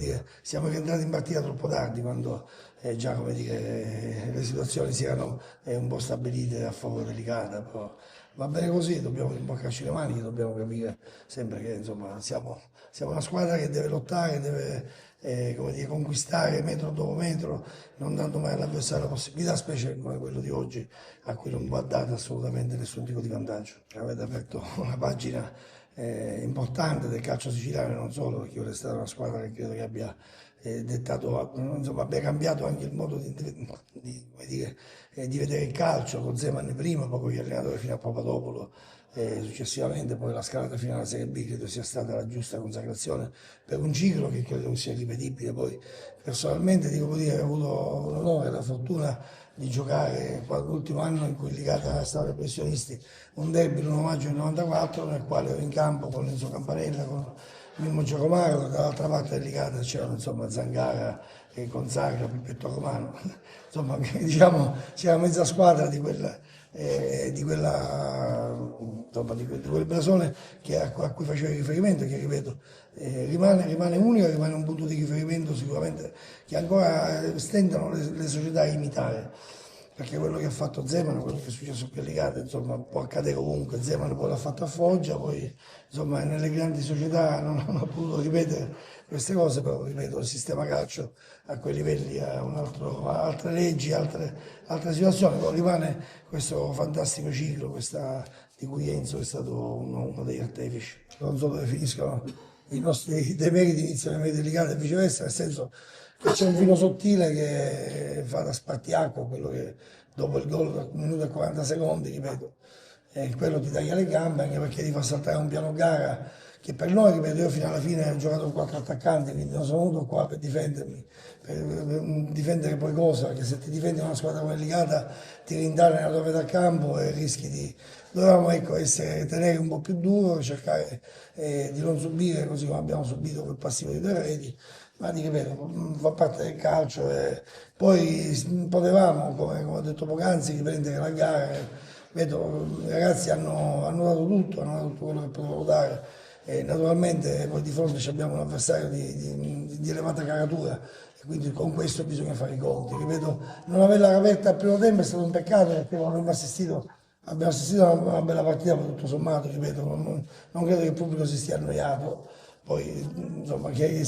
rientrati in partita troppo tardi, quando già come dire, le situazioni si erano un po' stabilite a favore del Licata, però va bene così, dobbiamo rimboccarci le maniche, dobbiamo capire sempre che insomma, siamo una squadra che deve lottare, deve come dire, conquistare metro dopo metro, non dando mai all'avversario la possibilità, specie come quello di oggi, a cui non va dato assolutamente nessun tipo di vantaggio. Avete aperto una pagina importante del calcio siciliano, non solo, perché ora è stata una squadra che credo che abbia dettato, insomma, abbia cambiato anche il modo come dire, di vedere il calcio, con Zeman prima, poi con gli allenatori fino a Papadopoulo. Successivamente poi la scalata fino alla Serie B credo sia stata la giusta consacrazione per un ciclo che credo sia ripetibile. Poi personalmente devo dire che ho avuto l'onore e la fortuna di giocare l'ultimo anno in cui il Licata stava ai professionisti un derby l'1 maggio del 94, nel quale ero in campo con Enzo Campanella, con Mimmo Giacomaro, dall'altra parte del Licata c'erano insomma Zangara e Gonzaga, Pippetto Romano, insomma diciamo c'era mezza squadra di quel blasone a cui facevo riferimento, che ripeto rimane unico, rimane un punto di riferimento sicuramente che ancora stentano le società a imitare, perché quello che ha fatto Zeman, quello che è successo qui a Licata, insomma può accadere ovunque. Zeman poi l'ha fatto a Foggia, poi insomma nelle grandi società non ha potuto ripetere queste cose, però ripeto il sistema calcio a quei livelli ha altre leggi, altre situazioni, però rimane questo fantastico ciclo di cui Enzo è stato uno degli artefici. Non so dove finiscono i nostri demeriti, iniziano i meriti di Licata e viceversa, nel senso che c'è un filo sottile che fa da spartiacque, quello che dopo il gol da 1 minuto e 40 secondi, ripeto, quello ti taglia le gambe, anche perché ti fa saltare un piano gara che per noi, ripeto, io fino alla fine ho giocato con 4 attaccanti, quindi non sono venuto qua per difendermi, per difendere poi cosa, perché se ti difendi una squadra come Licata ti rintanano nella tua metà campo e rischi di... Dovevamo tenere un po' più duro, cercare di non subire così come abbiamo subito quel passivo di 2 reti, ma ti ripeto, fa parte del calcio e poi potevamo, come ho detto poc'anzi, riprendere la gara. Vedo, i ragazzi hanno dato tutto, hanno dato tutto quello che potevano dare. E naturalmente poi di fronte abbiamo un avversario di elevata caratura e quindi con questo bisogna fare i conti. Ripeto, non averla aperta al primo tempo è stato un peccato, perché abbiamo assistito a una bella partita, ma tutto sommato, ripeto, non credo che il pubblico si stia annoiato. Poi insomma che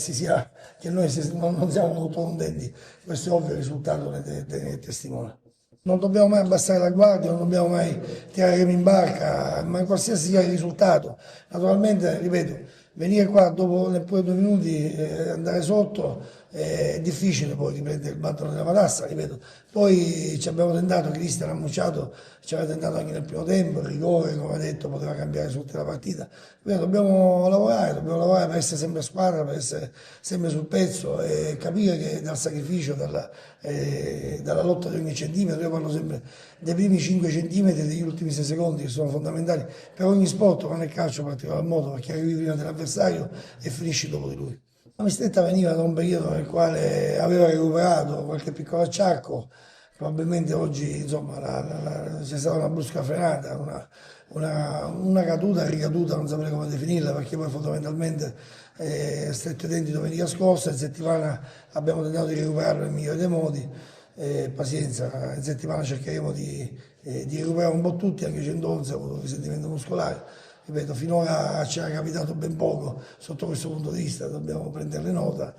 noi non siamo molto contenti, questo è ovvio, il risultato ne testimonia. Non dobbiamo mai abbassare la guardia, non dobbiamo mai tirare in barca, ma qualsiasi sia il risultato. Naturalmente, ripeto, venire qua dopo neppure 2 minuti andare sotto è difficile poi riprendere il battere della matassa, ripeto. Poi ci abbiamo tentato, Cristian ha annunciato, ci aveva tentato anche nel primo tempo, il rigore, come ha detto, poteva cambiare tutta la partita. Ripeto, dobbiamo lavorare per essere sempre a squadra, per essere sempre sul pezzo e capire che dal sacrificio, dalla lotta di ogni centimetro, io parlo sempre dei primi 5 centimetri e degli ultimi 6 secondi che sono fondamentali per ogni sport, non è calcio in particolar modo, perché arrivi prima dell'avversario e finisci dopo di lui. La Mistretta veniva da un periodo nel quale aveva recuperato qualche piccolo acciacco, probabilmente oggi insomma c'è stata una brusca frenata, una caduta, ricaduta, non saprei come definirla, perché poi fondamentalmente stretto i denti domenica scorsa, in settimana abbiamo tentato di recuperarlo nel migliore dei modi, pazienza, in settimana cercheremo di recuperare un po' tutti, anche 111 ha avuto un risentimento muscolare. Ripeto, finora ci era capitato ben poco sotto questo punto di vista, dobbiamo prenderle nota.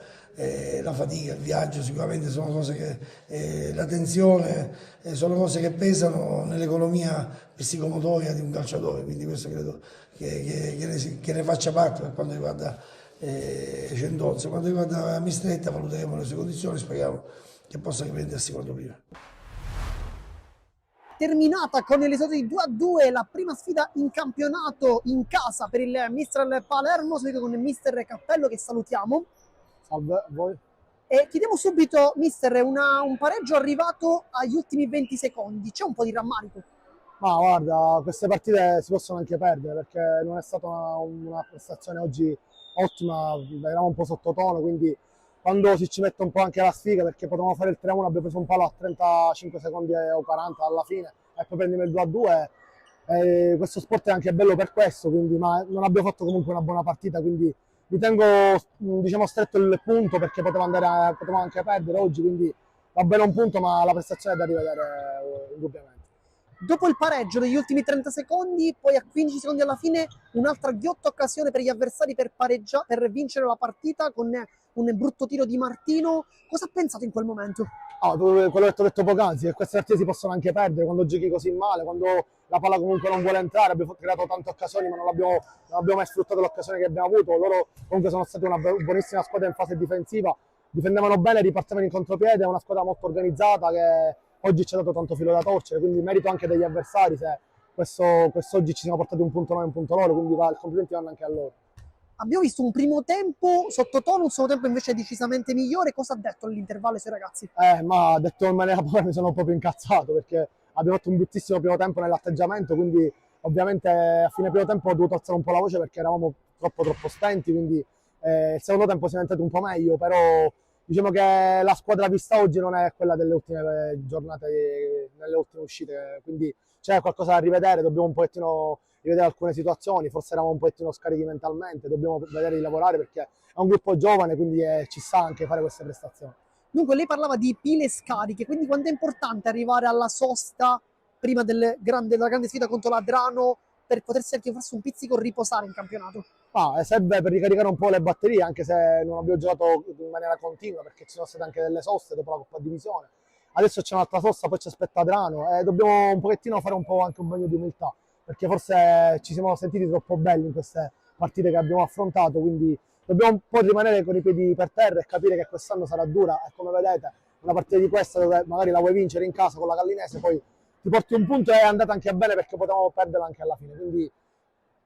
La fatica, il viaggio sicuramente sono cose che, la tensione, sono cose che pesano nell'economia psicomotoria di un calciatore, quindi questo credo che ne faccia parte per quanto riguarda Centozzi. Per quanto riguarda la Mistretta valuteremo le sue condizioni, speriamo che possa riprendersi quanto prima. Terminata con il risultato di 2-2 la prima sfida in campionato in casa per il Mistral Palermo, seguito con il mister Cappello, che salutiamo. Salve a voi. Chiediamo subito, mister, un pareggio arrivato agli ultimi 20 secondi, c'è un po' di rammarico? Ma guarda, queste partite si possono anche perdere perché non è stata una prestazione oggi ottima, eravamo un po' sottotono, quindi quando ci mette un po' anche la sfiga, perché potevamo fare il 3-1, abbiamo preso un palo a 35 secondi o 40 alla fine e poi prendiamo il 2-2. Questo sport è anche bello per questo, quindi, ma non abbiamo fatto comunque una buona partita, quindi mi tengo, diciamo, stretto il punto perché potevamo anche perdere oggi, quindi va bene un punto, ma la prestazione è da rivedere indubbiamente. Dopo il pareggio degli ultimi 30 secondi, poi a 15 secondi alla fine, un'altra ghiotta occasione per gli avversari per vincere la partita con un brutto tiro di Martino. Cosa ha pensato in quel momento? Quello che ti ho detto poc'anzi, che queste partite si possono anche perdere quando giochi così male, quando la palla comunque non vuole entrare. Abbiamo creato tante occasioni, ma non abbiamo mai sfruttato l'occasione che abbiamo avuto. Loro comunque sono stati una buonissima squadra in fase difensiva, difendevano bene, ripartivano in contropiede, è una squadra molto organizzata che oggi ci ha dato tanto filo da torcere, quindi merito anche degli avversari se quest'oggi ci siamo portati un punto noi e un punto loro, quindi i complimenti vanno anche a loro. Abbiamo visto un primo tempo sottotono, un secondo tempo invece decisamente migliore. Cosa ha detto all'intervallo ai suoi ragazzi? Ma detto in maniera povera mi sono proprio incazzato perché abbiamo fatto un bruttissimo primo tempo nell'atteggiamento, quindi ovviamente a fine primo tempo ho dovuto alzare un po' la voce perché eravamo troppo stenti, quindi il secondo tempo si è diventato un po' meglio, però diciamo che la squadra vista oggi non è quella delle ultime giornate, nelle ultime uscite, quindi c'è qualcosa da rivedere, dobbiamo un pochettino rivedere alcune situazioni, forse eravamo un pochettino scarichi mentalmente, dobbiamo vedere di lavorare perché è un gruppo giovane, quindi ci sa anche fare queste prestazioni. Dunque lei parlava di pile scariche, quindi quanto è importante arrivare alla sosta prima della grande sfida contro l'Adrano per potersi anche farsi un pizzico riposare in campionato? Serve per ricaricare un po' le batterie, anche se non abbiamo giocato in maniera continua perché ci sono state anche delle soste dopo la Coppa Divisione. Adesso c'è un'altra sosta, poi ci aspetta Adrano e dobbiamo un pochettino fare anche un bagno di umiltà, perché forse ci siamo sentiti troppo belli in queste partite che abbiamo affrontato, quindi dobbiamo un po' rimanere con i piedi per terra e capire che quest'anno sarà dura e come vedete una partita di questa dove magari la vuoi vincere in casa con la Gallinese, poi ti porti un punto e è andata anche bene perché potevamo perderla anche alla fine, quindi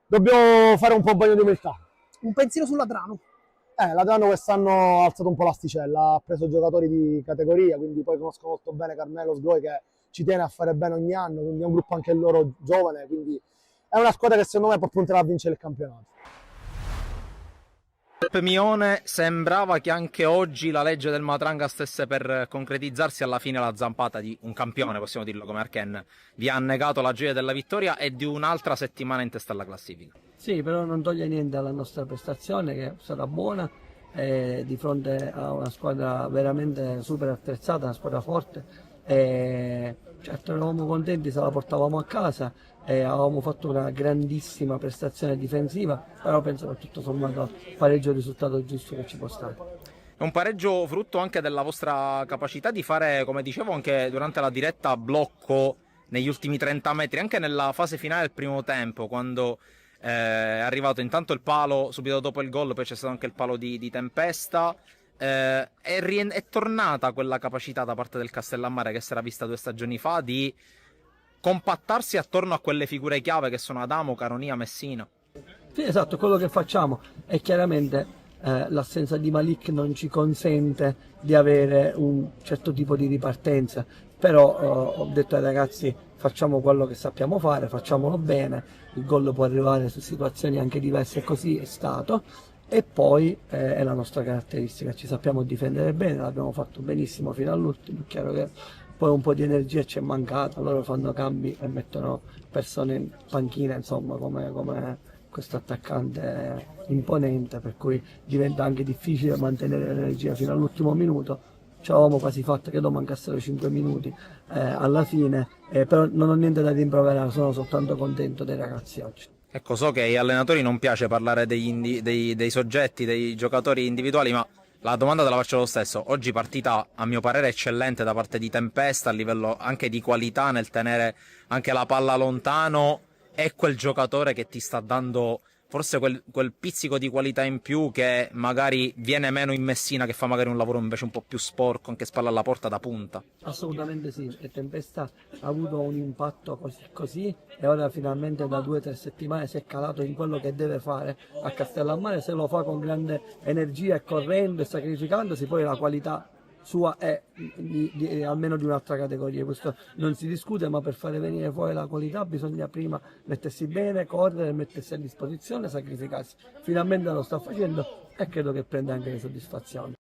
dobbiamo fare un po' bagno di umiltà. Un pensiero sull'Adrano? L'Adrano quest'anno ha alzato un po' l'asticella, ha preso giocatori di categoria, quindi poi conosco molto bene Carmelo Sgoi che ci tiene a fare bene ogni anno, quindi è un gruppo anche loro giovane, quindi è una squadra che secondo me può puntare a vincere il campionato. Mione, sembrava che anche oggi la legge del Matranga stesse per concretizzarsi, alla fine la zampata di un campione, possiamo dirlo come Arken, vi ha negato la gioia della vittoria e di un'altra settimana in testa alla classifica. Sì, però non toglie niente alla nostra prestazione che sarà buona di fronte a una squadra veramente super attrezzata, una squadra forte. Certo eravamo contenti se la portavamo a casa e avevamo fatto una grandissima prestazione difensiva, però penso che tutto sommato pareggio è il risultato giusto che ci può stare. È un pareggio frutto anche della vostra capacità di fare, come dicevo anche durante la diretta, blocco negli ultimi 30 metri, anche nella fase finale del primo tempo, quando è arrivato intanto il palo subito dopo il gol, poi c'è stato anche il palo di Tempesta. È tornata quella capacità da parte del Castellammare che si era vista 2 stagioni fa di compattarsi attorno a quelle figure chiave che sono Adamo, Caronia, Messina. Sì, esatto, quello che facciamo è chiaramente l'assenza di Malik non ci consente di avere un certo tipo di ripartenza, però ho detto ai ragazzi facciamo quello che sappiamo fare, facciamolo bene, il gol può arrivare su situazioni anche diverse e così è stato. E poi è la nostra caratteristica, ci sappiamo difendere bene, l'abbiamo fatto benissimo fino all'ultimo, è chiaro che poi un po' di energia ci è mancata, loro fanno cambi e mettono persone in panchina, insomma, come questo attaccante imponente, per cui diventa anche difficile mantenere l'energia fino all'ultimo minuto. Ci avevamo quasi fatto, credo mancassero 5 minuti alla fine, però non ho niente da rimproverare, sono soltanto contento dei ragazzi oggi. Ecco, so che agli allenatori non piace parlare dei soggetti, dei giocatori individuali, ma la domanda te la faccio lo stesso. Oggi partita, a mio parere, eccellente da parte di Tempesta, a livello anche di qualità nel tenere anche la palla lontano. È quel giocatore che ti sta dando forse quel pizzico di qualità in più che magari viene meno in Messina, che fa magari un lavoro invece un po' più sporco, anche spalla alla porta da punta. Assolutamente sì, e Tempesta ha avuto un impatto così e ora finalmente da 2 o 3 settimane si è calato in quello che deve fare a Castellammare. Se lo fa con grande energia e correndo e sacrificandosi, poi la qualità sua è almeno di un'altra categoria. Questo non si discute, ma per fare venire fuori la qualità bisogna prima mettersi bene, correre, mettersi a disposizione, sacrificarsi. Finalmente lo sta facendo e credo che prenda anche le soddisfazioni.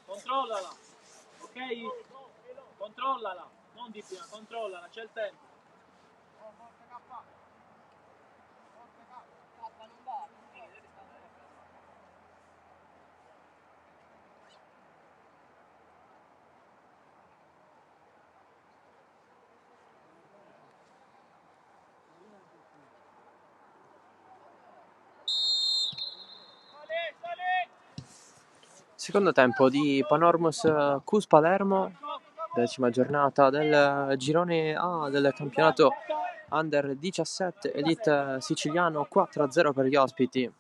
Controllala, ok? Controllala, non di prima, controllala, c'è il tempo. Secondo tempo di Panormus Cus Palermo, 10ª giornata del girone A del campionato Under 17 Elite siciliano, 4-0 per gli ospiti,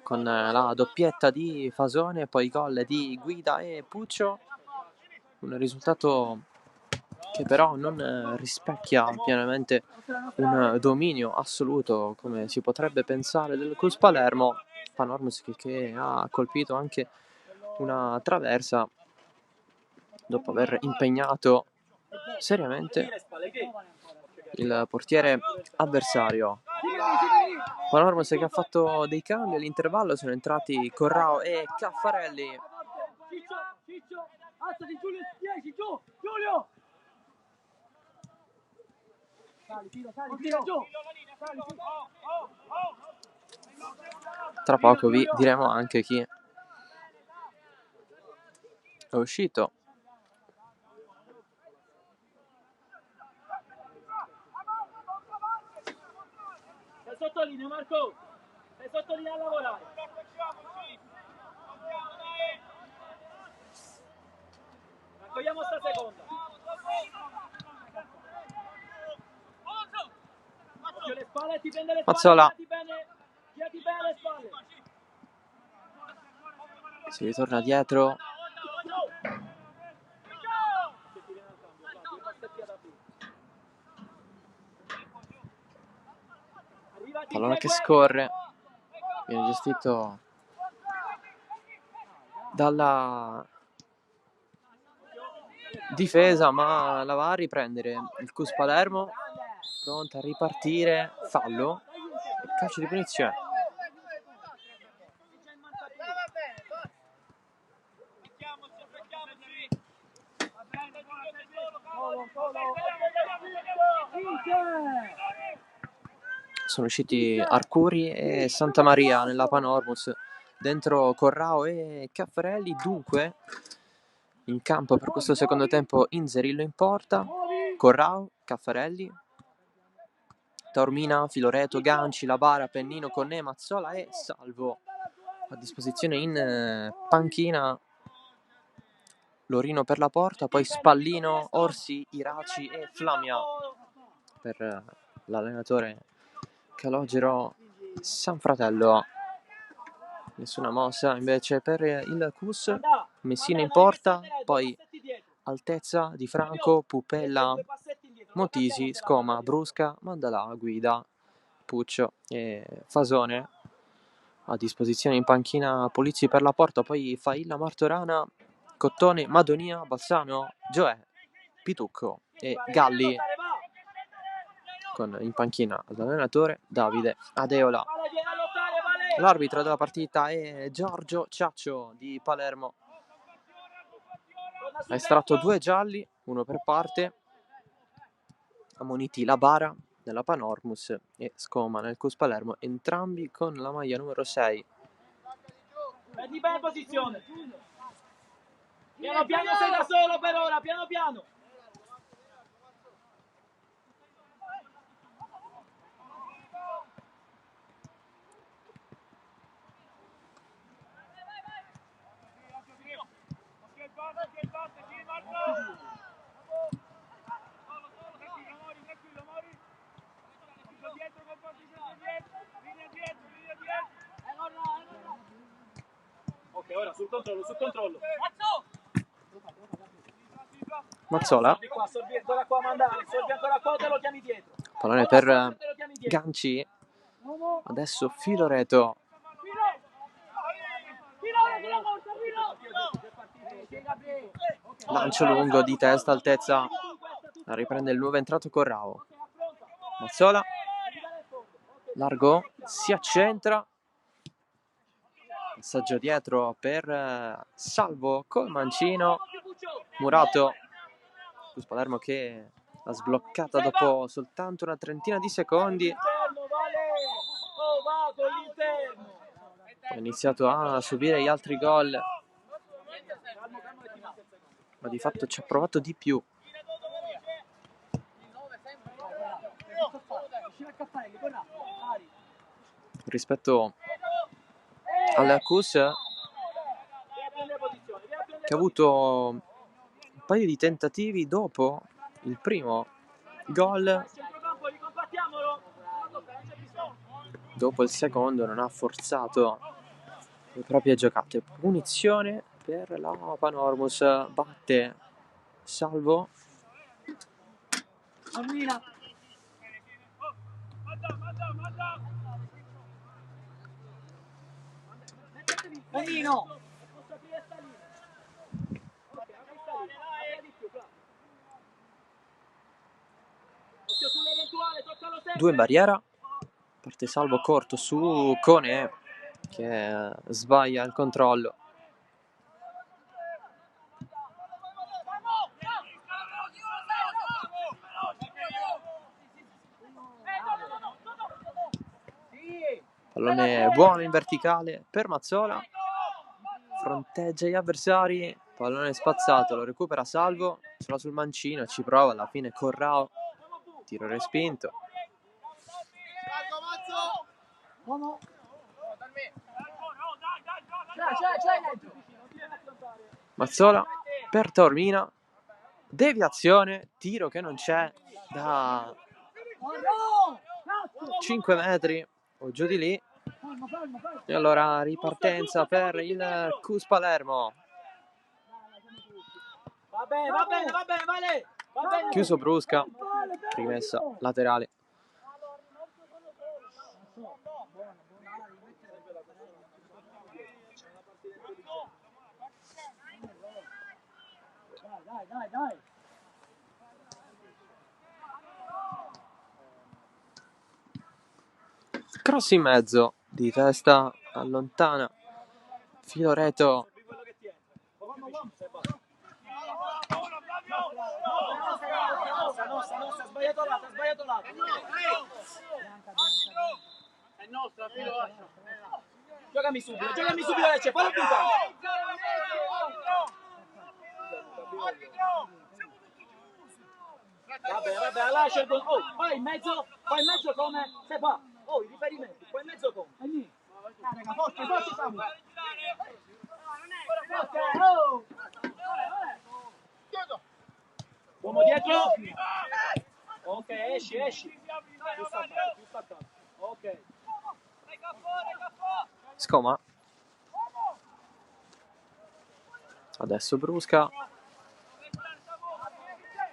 con la doppietta di Fasone, poi gol di Guida e Puccio, un risultato che però non rispecchia pienamente un dominio assoluto come si potrebbe pensare del Cus Palermo. Panormus che ha colpito anche una traversa dopo aver impegnato seriamente il portiere avversario. Panormus che ha fatto dei cambi all'intervallo, sono entrati Corrao e Caffarelli. Ciccio, alzati Giulio, 10, giù, Giulio! Sali, tiro, giù! Tra poco vi diremo anche chi è uscito. Sei sottolinea Marco, sei sottolinea a lavorare. Raccogliamo sta seconda. Occhio le spalle, ti prende le spalle, Mazzola. bene. Girati bene alle spalle. Si ritorna dietro. Pallone che scorre. Viene gestito dalla difesa, ma la va a riprendere il Cus Palermo, pronta a ripartire, fallo e calcio di punizione. Sono usciti Arcuri e Santa Maria nella Panormus, dentro Corrao e Caffarelli, dunque in campo per questo secondo tempo Inzerillo in porta, Corrao, Caffarelli, Taormina, Filoreto, Ganci, Labara, Pennino, Conné, Mazzola e Salvo. A disposizione in panchina Lorino per la porta, poi Spallino, Orsi, Iraci e Flamia per l'allenatore Calogero Sanfratello. Nessuna mossa invece per il Cus. Messina in porta, poi Altezza, Di Franco, Pupella, Motisi, Scoma, Brusca, Mandalà, Guida, Puccio e Fasone. A disposizione in panchina Polizzi per la porta, poi Failla, Martorana, Cottone, Madonia, Balsano, Gioè, Pitucco e Galli, con in panchina l'allenatore Davide Adeola. L'arbitro della partita è Giorgio Ciaccio di Palermo. Ha estratto 2 gialli, uno per parte, ammoniti Labara nella Panormus e Scoma nel Cus Palermo, entrambi con la maglia numero 6. Prendi bene posizione. Piano piano, sei da solo per ora, piano piano. Ok, ora sul controllo, sul controllo. Mazzola, Sorbi ancora qua a mandare, sorbi ancora qua, te lo chiami dietro. pallone per Ganci, adesso Filoreto, lancio lungo di testa, Altezza, la riprende il nuovo entrato Corrao. Mazzola, largo, si accentra, passaggio dietro per Salvo col mancino, Murato, Cus Palermo che l'ha sbloccata dopo soltanto una trentina di secondi. Ha iniziato a subire gli altri gol, ma di fatto ci ha provato di più. Rispetto al Cus, che ha avuto un paio di tentativi dopo il primo gol, dopo il secondo non ha forzato le proprie giocate. Punizione per la Panormus, batte Salvo. Benino. Due in barriera, parte Salvo corto su Cone che sbaglia il controllo. Pallone buono in verticale per Mazzola, fronteggia gli avversari, pallone spazzato, lo recupera Salvo, ce l'ha sul mancino, ci prova, alla fine Corrao, tiro respinto. Mazzola per Taormina, deviazione, tiro che non c'è da 5 metri o giù di lì. E allora ripartenza per il Cus Palermo. Va bene, va bene, va bene, vale. Va bene. Chiuso Brusca, rimessa laterale. Dai. Cross in mezzo, di testa allontana Filoreto. Nostra, sbagliato lato. È nostra, filo lascia. Giocami subito, Lecce, fallo puntare. Vabbè, lascia il gol. Oh, vai in mezzo come? Se fa. Oh, i riferimenti, qua in mezzo come? Raga, forte, Samu. Oh. Uomo dietro. Ok, esci. Più staccato. Ok. Scoma. Adesso Brusca.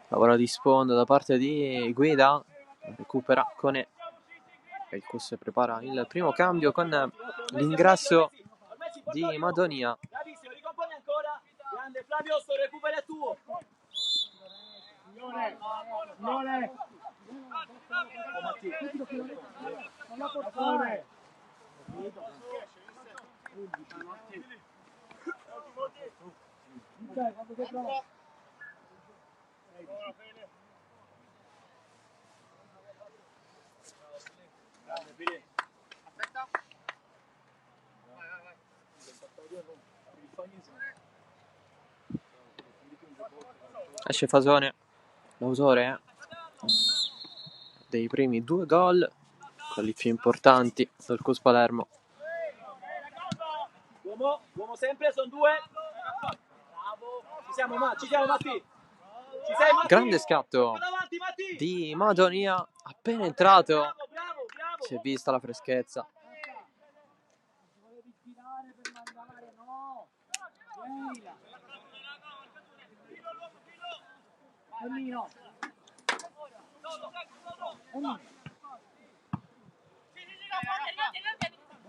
Lavoro di sponda da parte di Guida. Recupera Cone. E il Cus prepara il primo cambio con l'ingresso di Madonia. Bravissimo, ricomponi ancora. Grande Flavio, sto recupero è tuo. Signore. Non la può fare. Esce Fasone, l'autore dei primi 2 gol, quelli più importanti del Cus Palermo. Uomo sempre, sono 2. Bravo. Ci siamo Matti. Ci sei Matti? Grande scatto Avanti, Matti. di Madonia, appena entrato. Bravo. Si è vista la freschezza.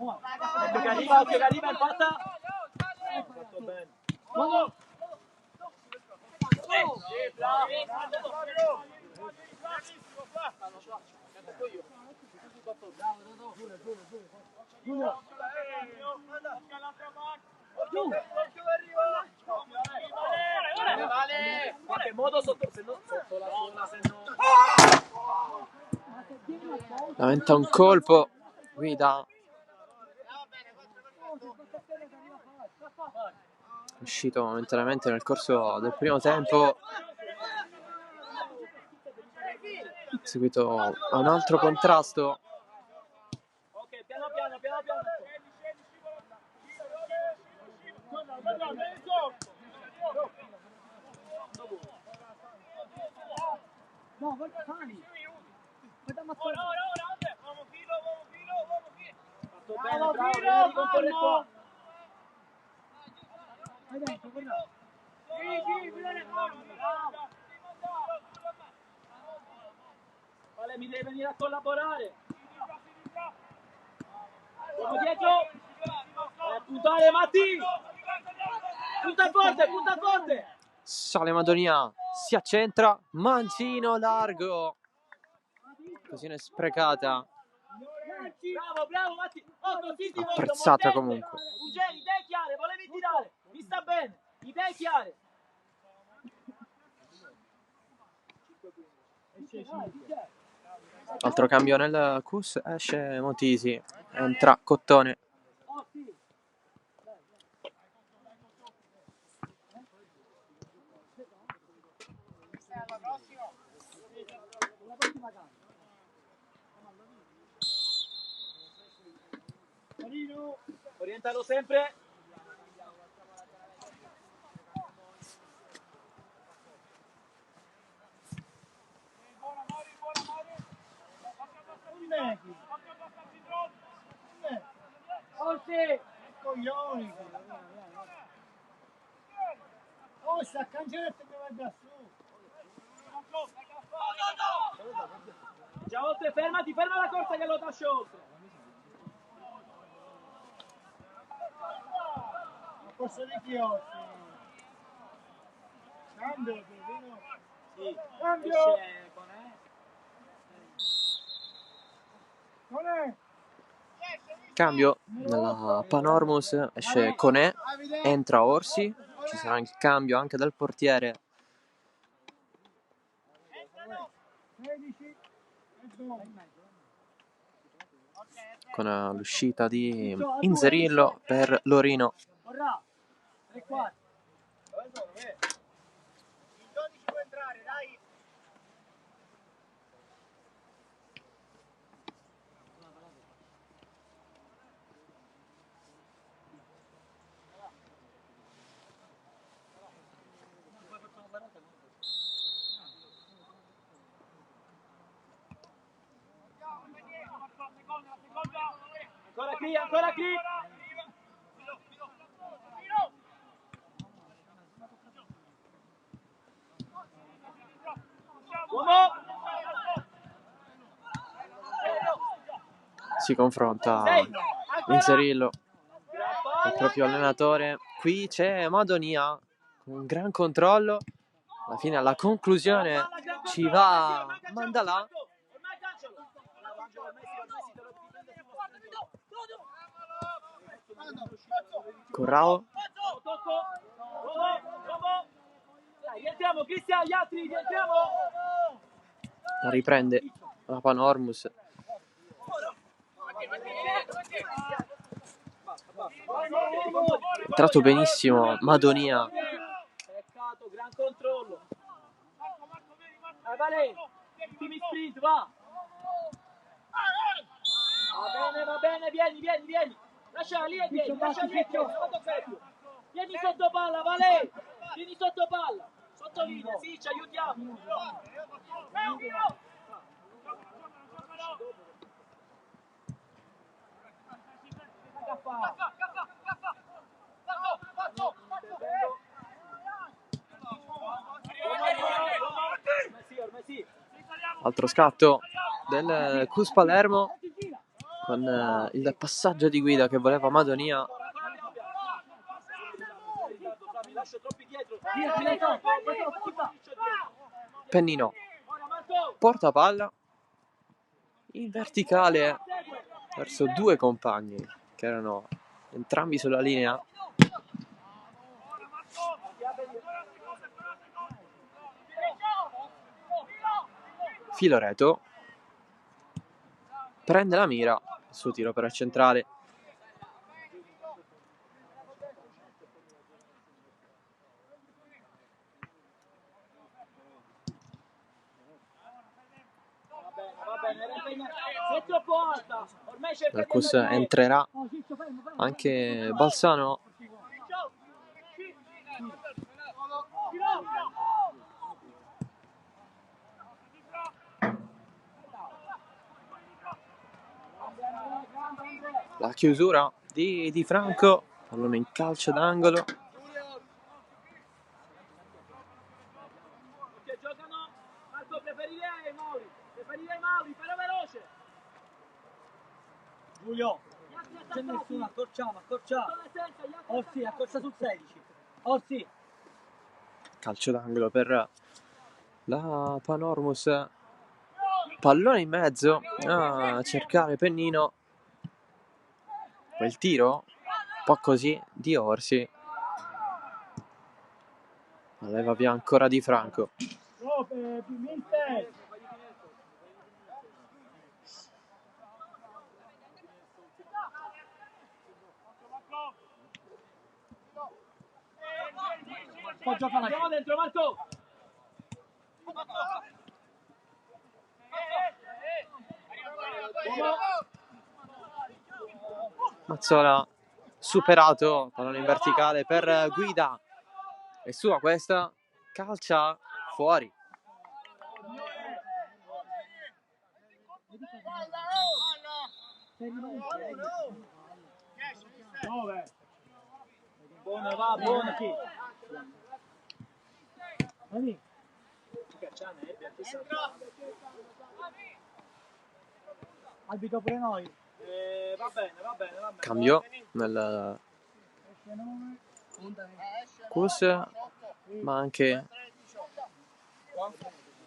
Occhio che arriva, impatta. Fatto bene. Vale. In qualche modo sotto la zona, se no. Lamenta un colpo. Guida. È uscito momentaneamente nel corso del primo tempo. Seguito a un altro contrasto. Ok, piano. No, guarda Fani. Guarda Matteo. Uomo filo. Fatto bene, bravo, vieni ricomporre qua. Vai dentro, guarda. Sì, bravo. Vale, mi devi venire a collaborare. Uomo dietro. Vai a puntare, Matti. Punta forte. Sale Madonia, si accentra, Mancino largo. Occasione sprecata. Bravo Matti. Apprezzata comunque. Ungeli, idee chiare, volevi tirare. Mi sta bene. Idee chiare. Altro cambio nel Cus, esce Motisi, entra Cottone. Orientalo sempre. Oh, sta cancelletto che va da su. Già oltre, fermati, ferma la corsa che lo tascio oltre. Non posso di chiossi. Cambio, Pepino. Sì, Cambio. esce con Non è. Cambio nella Panormus, esce Conè, entra Orsi, ci sarà il cambio anche del portiere 16 e 12. con l'uscita di Inzerillo per Lorino. Ora, 3/4. Il 12 può entrare, dai. Ancora qui, ancora qui. Uomo. Si confronta Inzerillo il proprio allenatore. Qui c'è Madonia con un gran controllo. Alla fine, alla conclusione, ci va Mandalà. Corrao Dai, rientriamo, Cristian, gli altri, rientriamo. la riprende la Panormus. Tratto benissimo Madonia. Peccato, gran controllo. Vale, ultimi sprint, va. Va bene, vieni. Lascia lì e vieni, lascia lì e vieni, non toccare più. Vieni sotto palla, Vale. Vieni sotto palla. Sottolinea, sì, ci aiutiamo. Ormai sì. Altro scatto del Cus Palermo con il passaggio di guida che voleva Madonia. Pennino porta palla in verticale verso due compagni che erano entrambi sulla linea. Filoreto prende la mira, il suo tiro per il centrale. Sei troppo alta. Ormai c'è Nel Cus entrerà anche Balsano. La chiusura di Franco, pallone in calcio d'angolo. Che giocano, Marco, preferirei Mauri, però veloce. Giulio, c'è nessuno, accorciamo. Orsi, accorcia sul 16. Orsi. Calcio d'angolo per la Panormus. Pallone in mezzo a cercare Pennino. Quel tiro, un po' così, di Orsi. La leva via ancora Di Franco. Andiamo dentro, Marco. Mazzola superato, pallone in verticale per Guida. E sua questa, calcia fuori. Buona, va, buona, chi? Vieni. Arbitro pure noi. Va bene, va bene, va bene. Cambio nel Cus, ma anche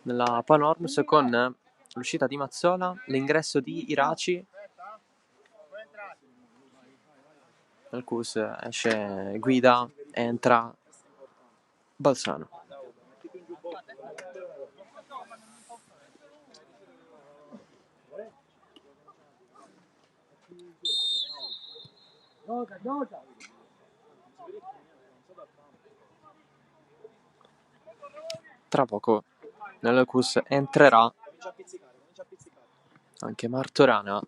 nella Panormus con l'uscita di Mazzola, l'ingresso di Iraci. Nel Cus esce Guida, entra Balsano. Gioca. Tra poco nel Cus entrerà anche Martorana.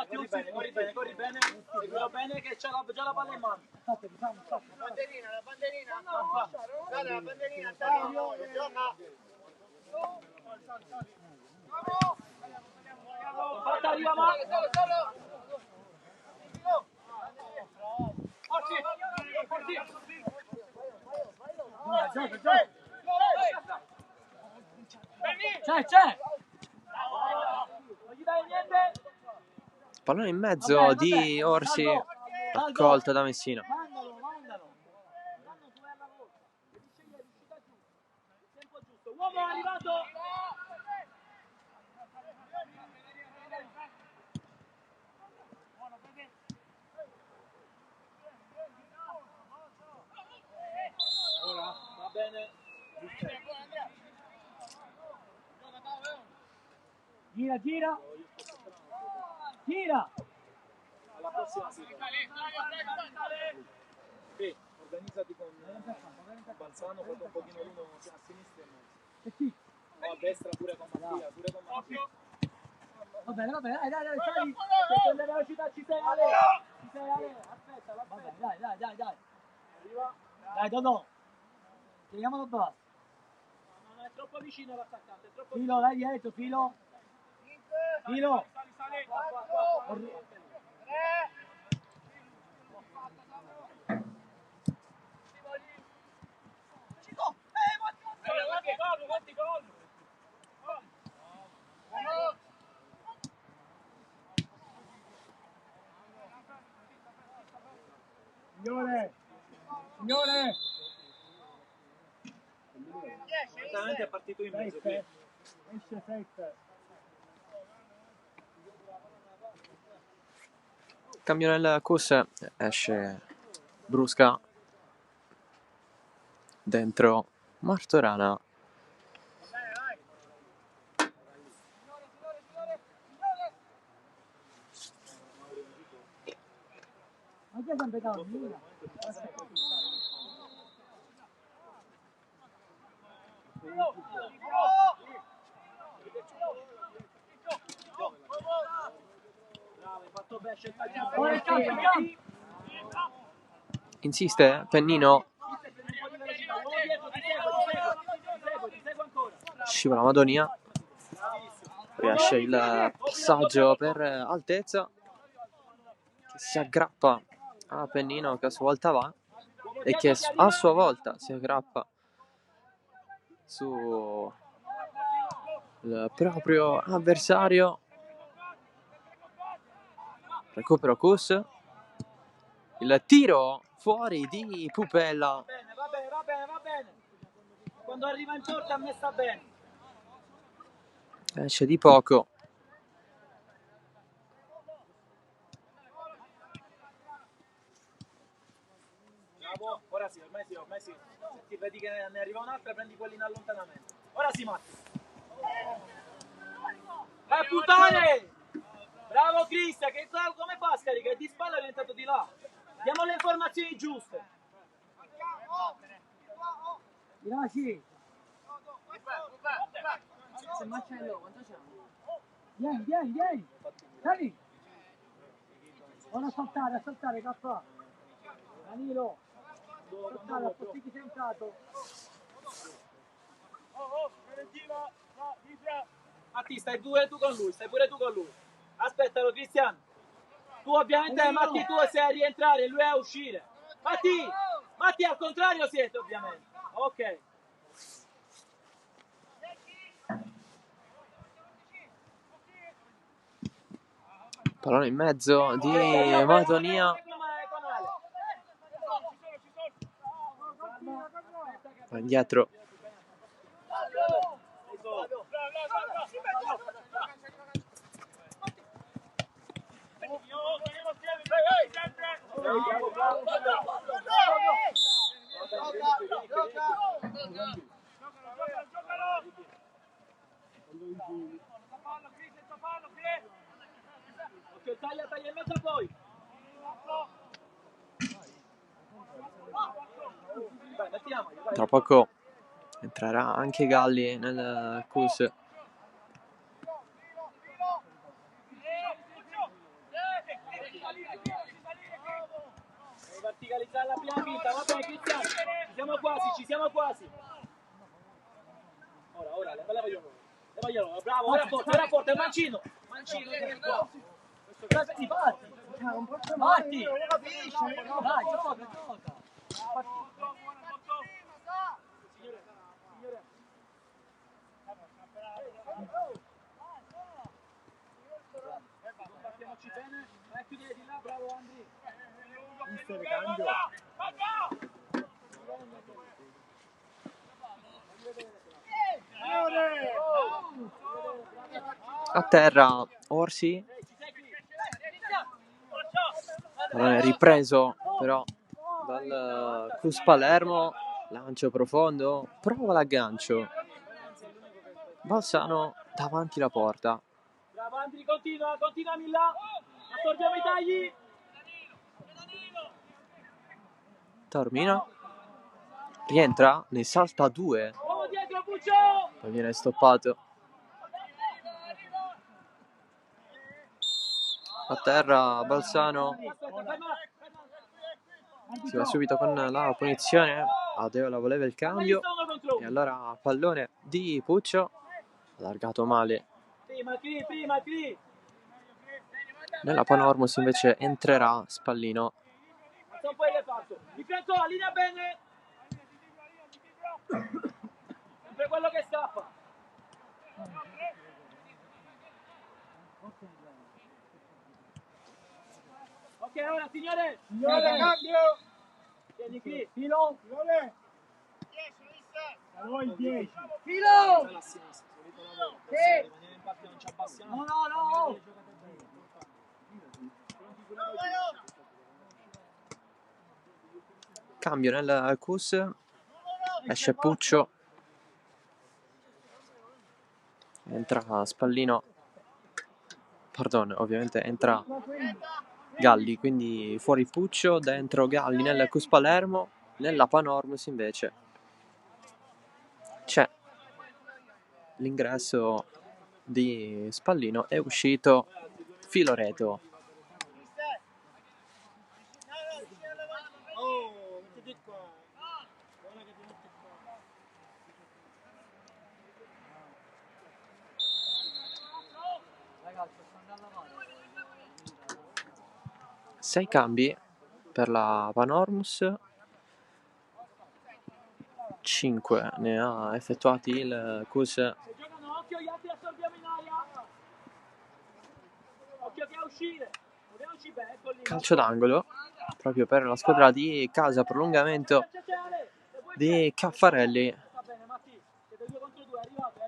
Corri bene. Seguilo bene che c'è già la palla in mano. La bandierina. Dai, la bandierina, gioca. Fatta, arriva male. Gioca. C'è. Non gli dai niente. Pallone in mezzo di Orsi, raccolta da Messina. Mandalo. Vanno su alla volta. Devi scegliere l'uscita giusta. Tempo giusto. Uomo è arrivato. Va bene. Gira. Alla prossima sì. Organizzati con Balzano, proprio un pochino l'uno a sinistra e mezzo. O a destra pure con Mattia, Va bene, dai, sali. Se prende velocità ci sei Ale. Aspetta, dai. Arriva. Dai, Dodò. Tiriamolo basso. No, è troppo vicino l'attaccante, è troppo vicino. Dai dietro, Filo. Quanti gol! Signore! Esattamente è partito in mezzo. Esce 7. Cambio nel Cus, esce Brusca, dentro Martorana. Ma chi è sempre calmo? Insiste Pennino, scivola Madonia, riesce il passaggio per altezza, che si aggrappa a Pennino che a sua volta va e che a sua volta si aggrappa su il proprio avversario. Recupero Cus, il tiro fuori di Pupella. Va bene. Quando arriva in porta a me sta bene. Esce di poco. Bravo, ora sì. Se ti vedi che ne arriva un'altra, prendi quelli in allontanamento. Ora sì, Matti. Puttane! Bravo Cristian, che come Pascari, che di spalla è diventato di là. Diamo le informazioni giuste. Grazie. Marcello, quanto siamo? Vieni. Dai. Ora a saltare, K. Danilo. Saltare, a posti chi sei entrato. Matti, stai pure tu con lui. Aspettalo, Cristian. Tu ovviamente, Matti, tu sei a rientrare e lui è a uscire. Matti al contrario siete, ovviamente. Ok. Pallone in mezzo di Madonia. Va indietro. Ok, taglia in mezzo poi. Tra poco entrerà anche Galli nel CUS. Verticalizzare la prima finta, va bene Cristian, ci siamo quasi. Ora, levaglielo, bravo, ora forte, Mancino, vieni qua. Matti, dai, gioca. Combattiamoci bene, chiudete di là, bravo Andri. A terra Orsi. Pallone ripreso però dal CUS Palermo. Lancio profondo. Prova l'aggancio. Balsano davanti la porta. Bravo Andri, continua Milla. Assorbiamo i tagli. Taormina rientra, ne salta 2. Poi viene stoppato. A terra Balsano. Si va subito con la punizione. Adeola voleva il cambio. E allora pallone di Puccio. Allargato male. Prima. Nella Panormus invece entrerà Spallino. Non puoi le fatto. Di fianco, linea bene. Sempre quello che scappa. Ok, ora signore, cambio. Tieni qui, filo. A noi 10. Filo. Sì. No. Cambio nel CUS. Esce Puccio. Entra Spallino. Pardon, ovviamente entra Galli, quindi fuori Puccio, dentro Galli nel CUS Palermo. Nella Panormus invece c'è l'ingresso di Spallino, è uscito Filoreto. Sei cambi per la Panormus, 5 ne ha effettuati il CUS. Calcio d'angolo proprio per la squadra di casa, prolungamento di Caffarelli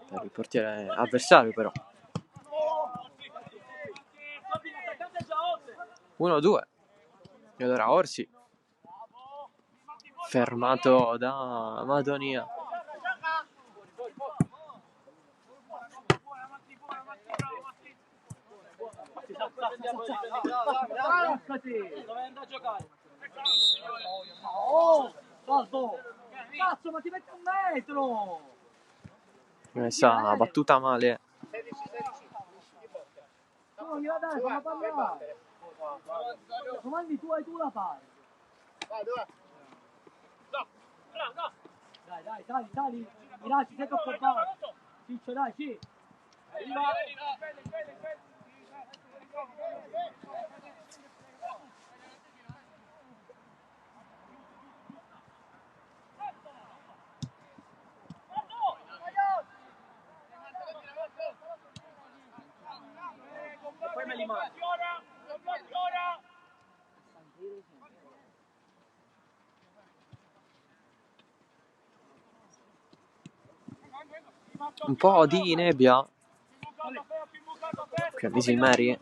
per il portiere avversario però. 1-2 e allora Orsi fermato da Madonia. Dove andare a giocare? Oh, Salvo! Cazzo, ma ti metti 1 metro! Messa battuta male. No, gliela dai, fammi parlare. Comandi tu e tu la fai. No. Dai, sali. Miracci, sei troppo basso. Ciccio, dai, sì. Arriva. E poi me li mando. Un po' di nebbia qui a Misil Mary.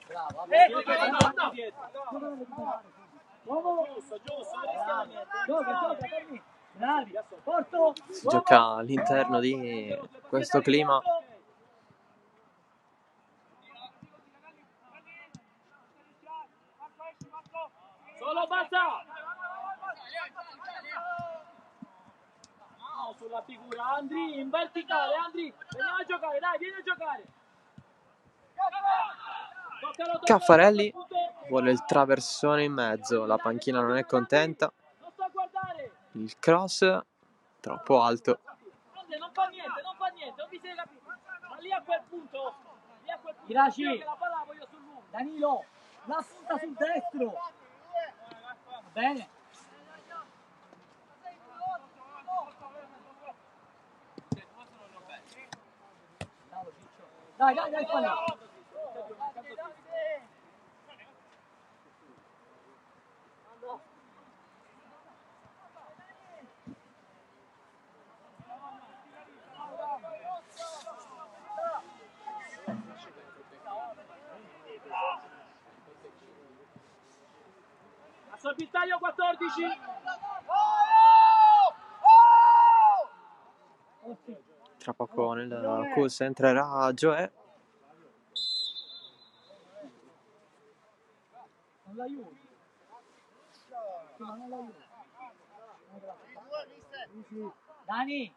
Bravo, bravi, porto. Si gioca all'interno di questo clima. Solo basta. No, sulla figura, Andri, in verticale, Andri, veniamo a giocare, dai, vieni a giocare. Caffarelli vuole il traversone in mezzo, la panchina non è contenta. Il cross troppo alto. Non fa niente, non vi siete capiti. Ma lì a quel punto, Iraci, la palla la voglio sul lungo. Danilo, la punta sul destro. Va bene. Dai, fallo. Assorbi il taglio 14. Tra poco nel course entrerà Gioè. Non l'aiuti. Dani,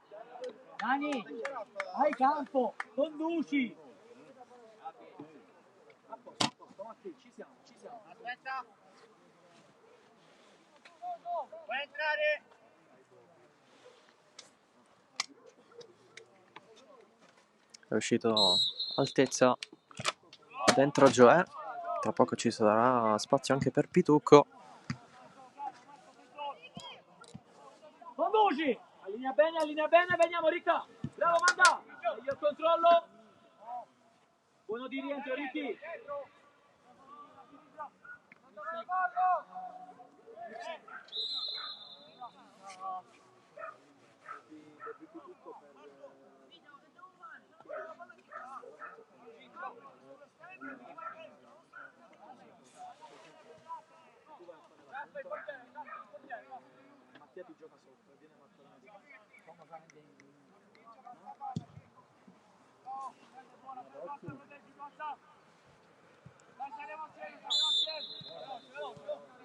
hai campo, conduci. Ci siamo. Aspetta. Puoi entrare. È uscito altezza dentro Gioè. Tra poco ci sarà spazio anche per Pitucco. Conduci. Allinea bene, veniamo Ricca. Bravo, manda. Meglio il controllo. Buono di rientro, Ricchi. Mattia ti gioca sopra, viene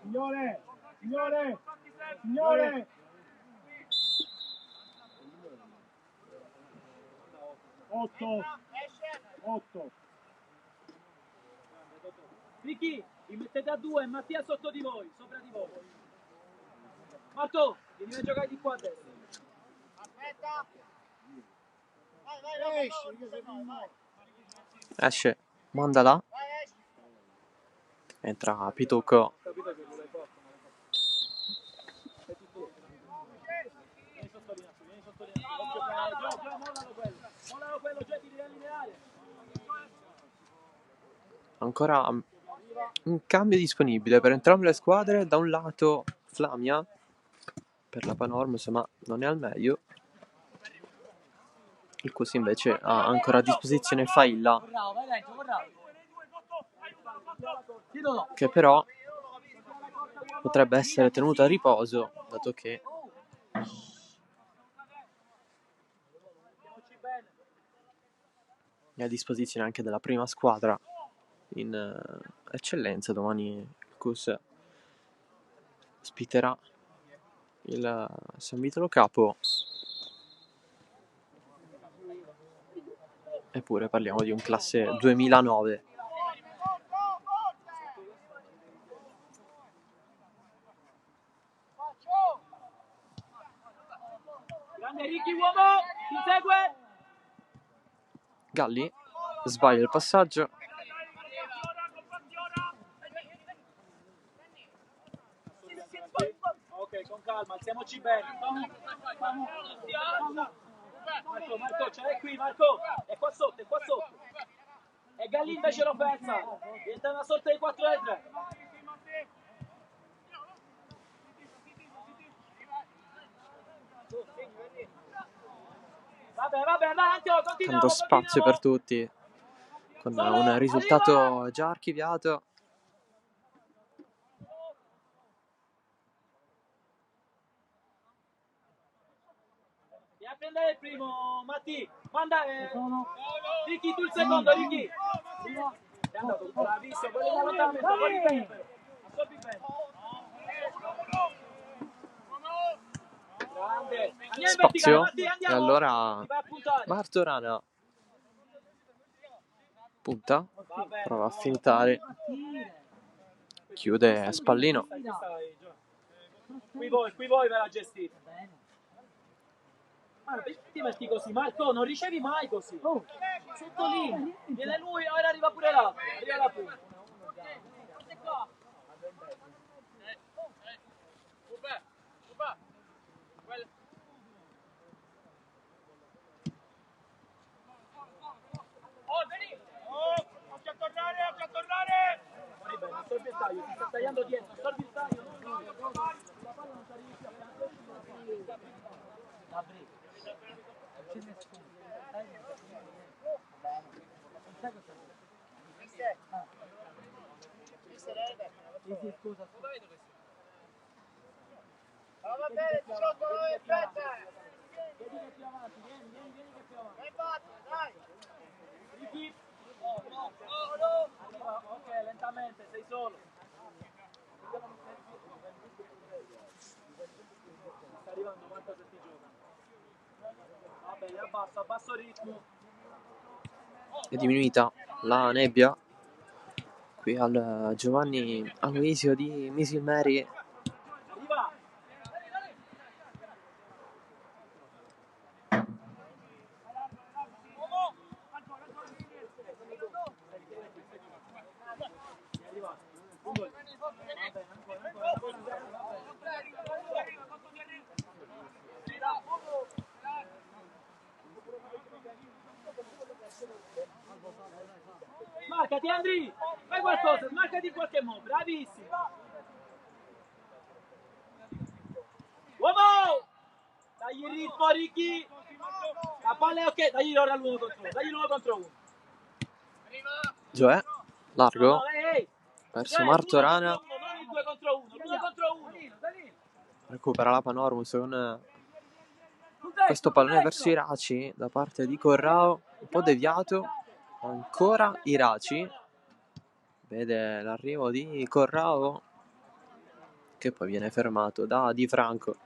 Signore! 8. Ricchi, vi mettete a 2, Mattia sotto di voi, sopra di voi. Marto, vieni a giocare di qua a destra. Aspetta. Vai. Esce, manda là. Entra Pitucco. Vieni sottolineato. Mollalo quello, Gio, ti devi allineare. Ancora un cambio disponibile per entrambe le squadre. Da un lato Flamia per la Panormus, ma non è al meglio. Il Cus invece ha ancora a disposizione Failla, che però potrebbe essere tenuto a riposo, dato che è a disposizione anche della prima squadra in eccellenza. Domani il Cus ospiterà il San Vitolo Capo. Eppure parliamo di un classe 2009. Grande Ricchi, uomo, ti segue. Galli Sbaglia il passaggio. Ok, con calma, alziamoci bene. Marco, ce l'hai qui, Marco. È qua sotto, è qua sotto. E Galli invece lo pensa. Diventa una sorta di 4-3. Vabbè, avanti, continuiamo. Tanto spazio per tutti. Con un risultato già archiviato. Vieni a prendere il primo, Matti. Manda, Ricky, tu il secondo, Ricky. È andato bravissimo, quello in allontanamento, fuori bene. Assorbi bene. Grande. Andiamo in verticale, Spazio. Matti, E andiamo. allora Si va a puntare. Martorana punta. Prova a fintare. Chiude Spallino. Qui voi ve la gestite. Ma perché ti metti così? Marco, non ricevi mai così. Sottolinea. Viene lui, ora arriva pure l'altro. Arriva la punta. Occhio a tornare! Fuori bene, assorbi il taglio, ti sta tagliando dietro, assorbi il taglio. La palla non ci arrivi più a Va bene, 18, non è fretta. Vieni che più avanti, vieni che più avanti. Vai, Batti, dai. Ricky. Arriva, ok, lentamente, sei solo. Sta arrivando quanto se ti gioca. Va bene, abbasso il ritmo. È diminuita la nebbia qui al Giovanni Aloisio di Misil Mary. Arriva. Smarcati Andri, fai qualcosa, smarcati in qualche modo, bravissimo. Uomo! Dagli il ritmo Ricky. La palla è ok, dagli ora l'uno contro uno. Gioè, largo. No, ehi. Verso Martorana. Non il 2 contro 1, l'uno contro 1. Recupera la Panormus con questo pallone verso Iraci da parte di Corrao. Un po' deviato. Ancora Iraci. Vede l'arrivo di Corrao, che poi viene fermato da Di Franco.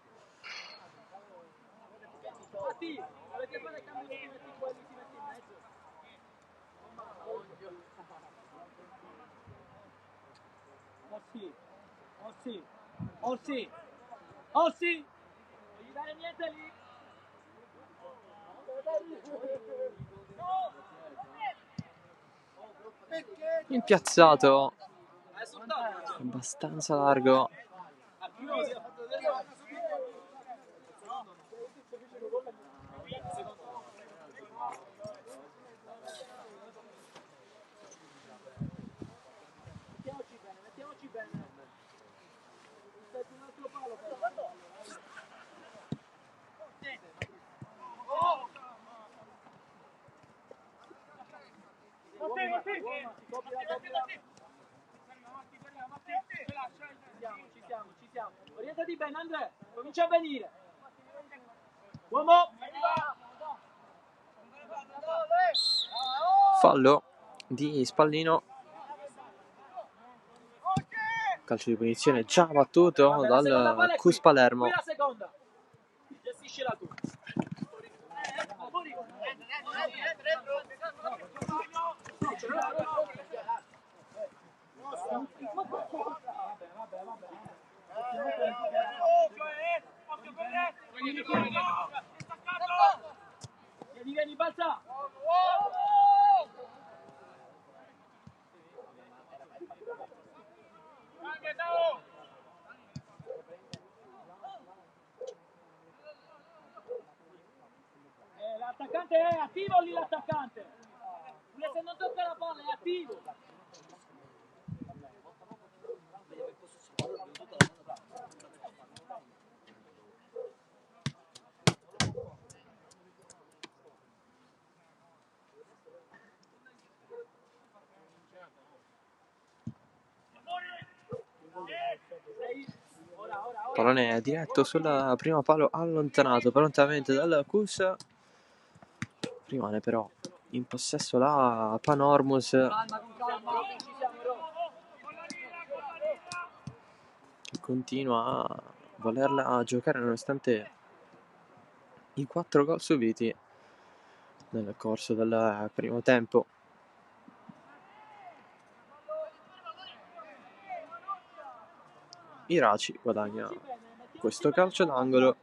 Ossi, non gli dare niente lì. Impiazzato abbastanza largo. Mettiamoci bene. Un altro palo. Ci siamo. Orientati bene, Andrea. Comincia a venire. Uomo. Fallo di Spallino. Calcio di punizione già battuto dal Cus Palermo. Qui la seconda. Gestiscila tu. Vieni, balza. è attivo lì l'attaccante. Pure se non tocca la palla è attivo. Pallone diretto sul primo palo, allontanato prontamente dal Kus. Rimane però in possesso la Panormus, che continua a volerla giocare nonostante i 4 gol subiti nel corso del primo tempo. Iraci guadagna questo calcio d'angolo.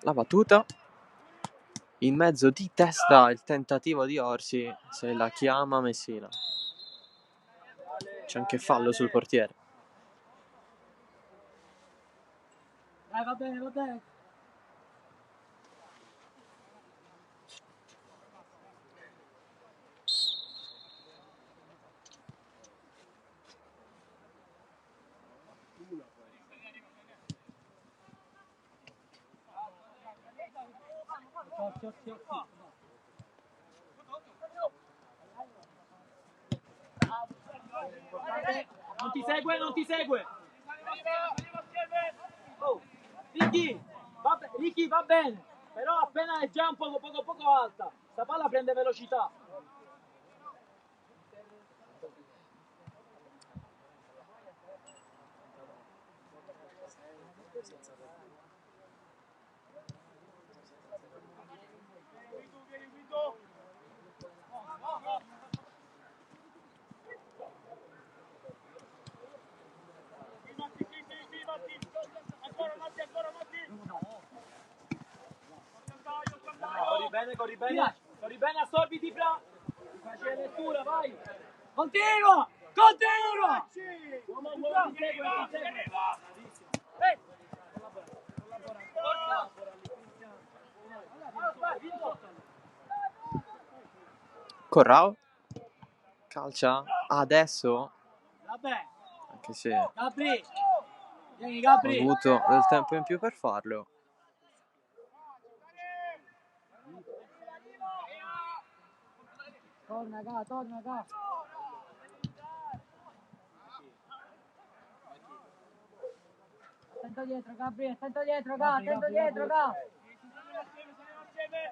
La battuta in mezzo di testa, il tentativo di Orsi, se la chiama Messina. C'è anche fallo sul portiere. Dai, va bene, va bene. Non ti segue, non ti segue. Oh, Ricky va bene, però appena è già un poco alta, sta palla prende velocità. Corri bene, assorbiti fra. Facile lettura, vai. Continua. Corrao calcia adesso, Vabbè. anche se ha Gabri. Vieni, Gabri. avuto del tempo in più per farlo. Torna qua. Attento dietro, Gabri, attento dietro, Ga. In mezzo. Bene!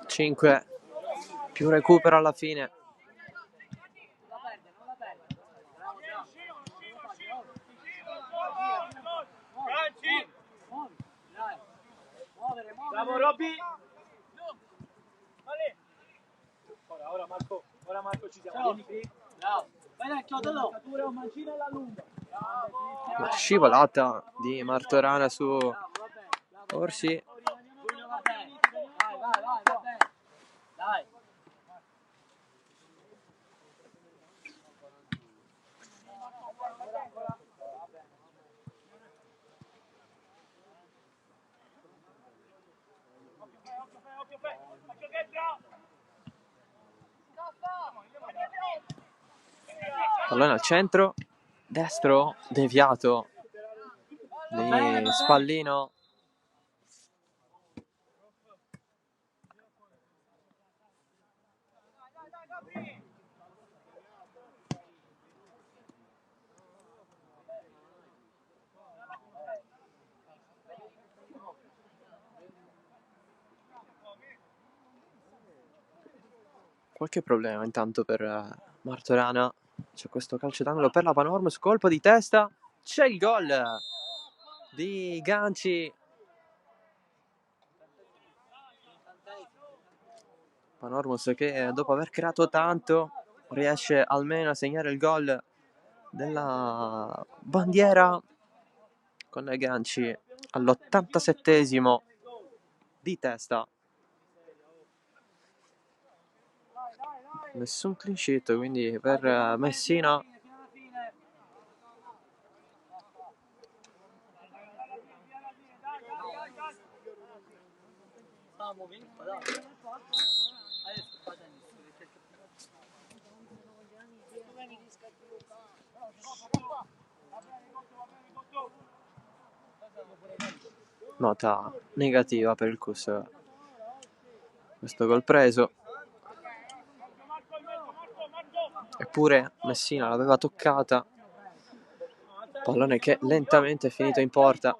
5 più recupero alla fine. Bravo Robby. Ora Marco ci siamo. Vieni qui. Bravo. Bene, chiodalo. Un mancino alla lunga. La scivolata di Martorana su Orsi. Vai, va bene. Dai. Pallone al centro, destro, deviato di Spallino. qualche problema intanto per Martorana. C'è questo calcio d'angolo per la Panormus, colpo di testa, c'è il gol di Ganci. Panormus che dopo aver creato tanto riesce almeno a segnare il gol della bandiera con Ganci all'87esimo di testa. Nessun clean sheet quindi per Messina. Nota negativa per il CUS, questo gol preso. Eppure Messina l'aveva toccata, pallone che lentamente è finito in porta.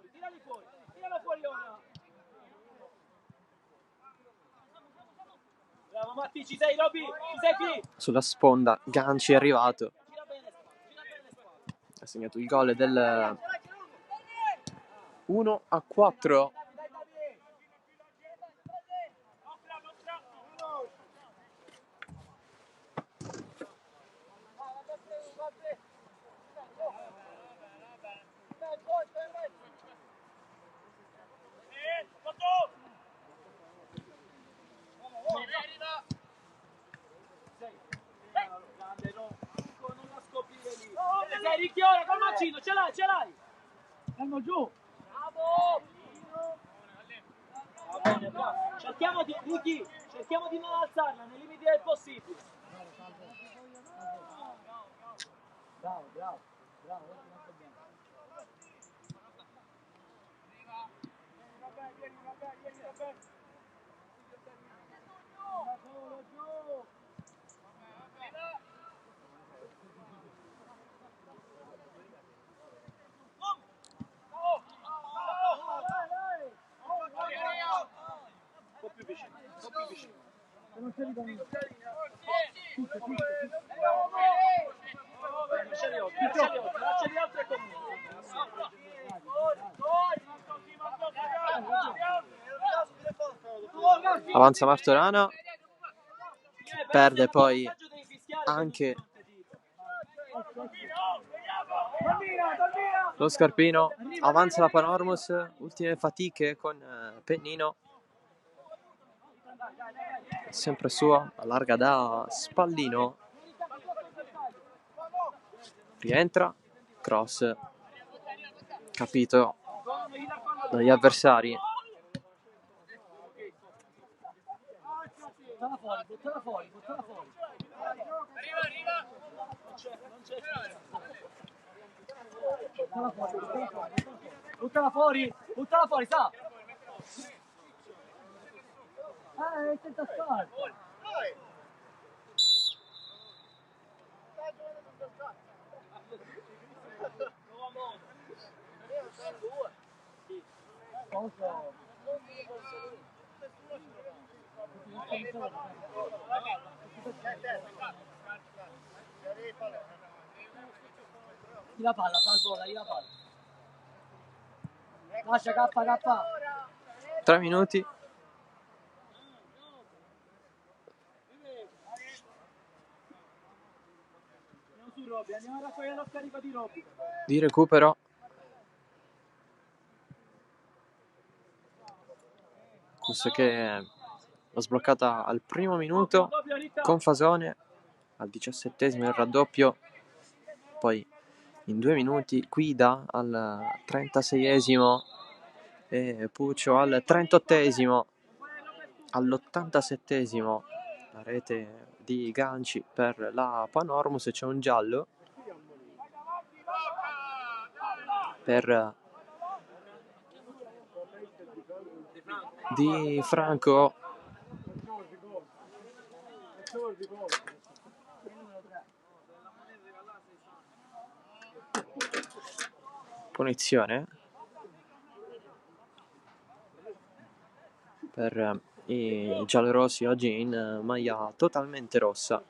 Bravo Matti, ci sei Robby, ci sei qui. Sulla sponda Ganci è arrivato, ha segnato il gol del 1-4. Sei Ricchione, col mancino, ce l'hai, ce l'hai. Andiamo giù. Bravo. Va bene, bravo. Cerchiamo di, Ricky, cerchiamo di non alzarla nei limiti del possibile. Bravo, bravo, bravo, molto bene. Un po' più vicino, un po' più vicino. Non c'è di Avanza Martorana, che perde poi anche lo scarpino. Avanza la Panormus, ultime fatiche con Pennino, sempre sua, allarga da Spallino, rientra, cross capito dagli avversari. Buttala fuori, buttala fuori, buttala fuori. Arriva, arriva. Non c'è. Buttala fuori, sa. Senza stare. Gli la palla, Salvola, gli la palla. Lascia K. 3 minuti. Andiamo su Robby, andiamo a raccogliere lo scarico di Robby. Di recupero. Cus che l'ha sbloccata al primo minuto con Fasone, al 17esimo il raddoppio, poi in 2 minuti Guida al 36esimo e Puccio al 38esimo. All'87esimo la rete di Ganci per la Panormus e c'è un giallo per Di Franco. Punizione per I giallorossi oggi in maglia totalmente rossa.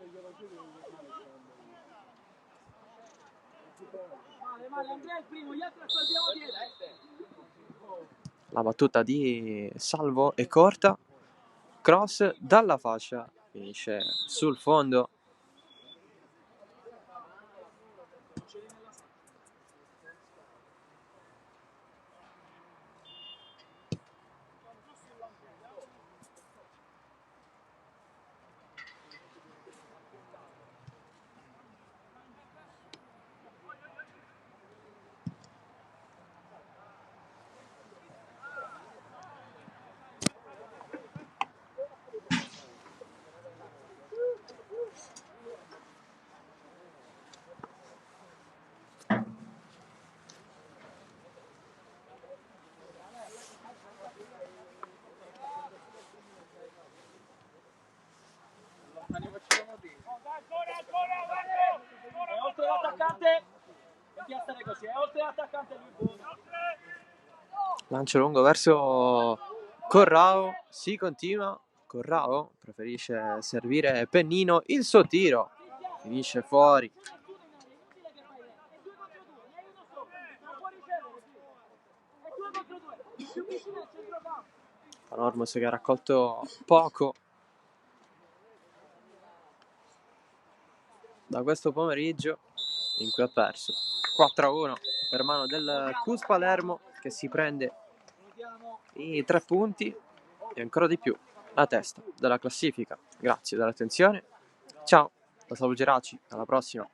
La battuta di Salvo è corta, cross dalla fascia, finisce sul fondo. È oltre l'attaccante, bisogna stare così, è oltre l'attaccante lui. Lancio lungo verso Corrao, si continua, Corrao preferisce servire Pennino, il suo tiro finisce fuori. Panormos che ha raccolto poco da questo pomeriggio in cui ha perso 4-1 per mano del Cus Palermo, che si prende i 3 punti e ancora di più la testa della classifica. Grazie dell'attenzione, ciao da Salvo Geraci, alla prossima.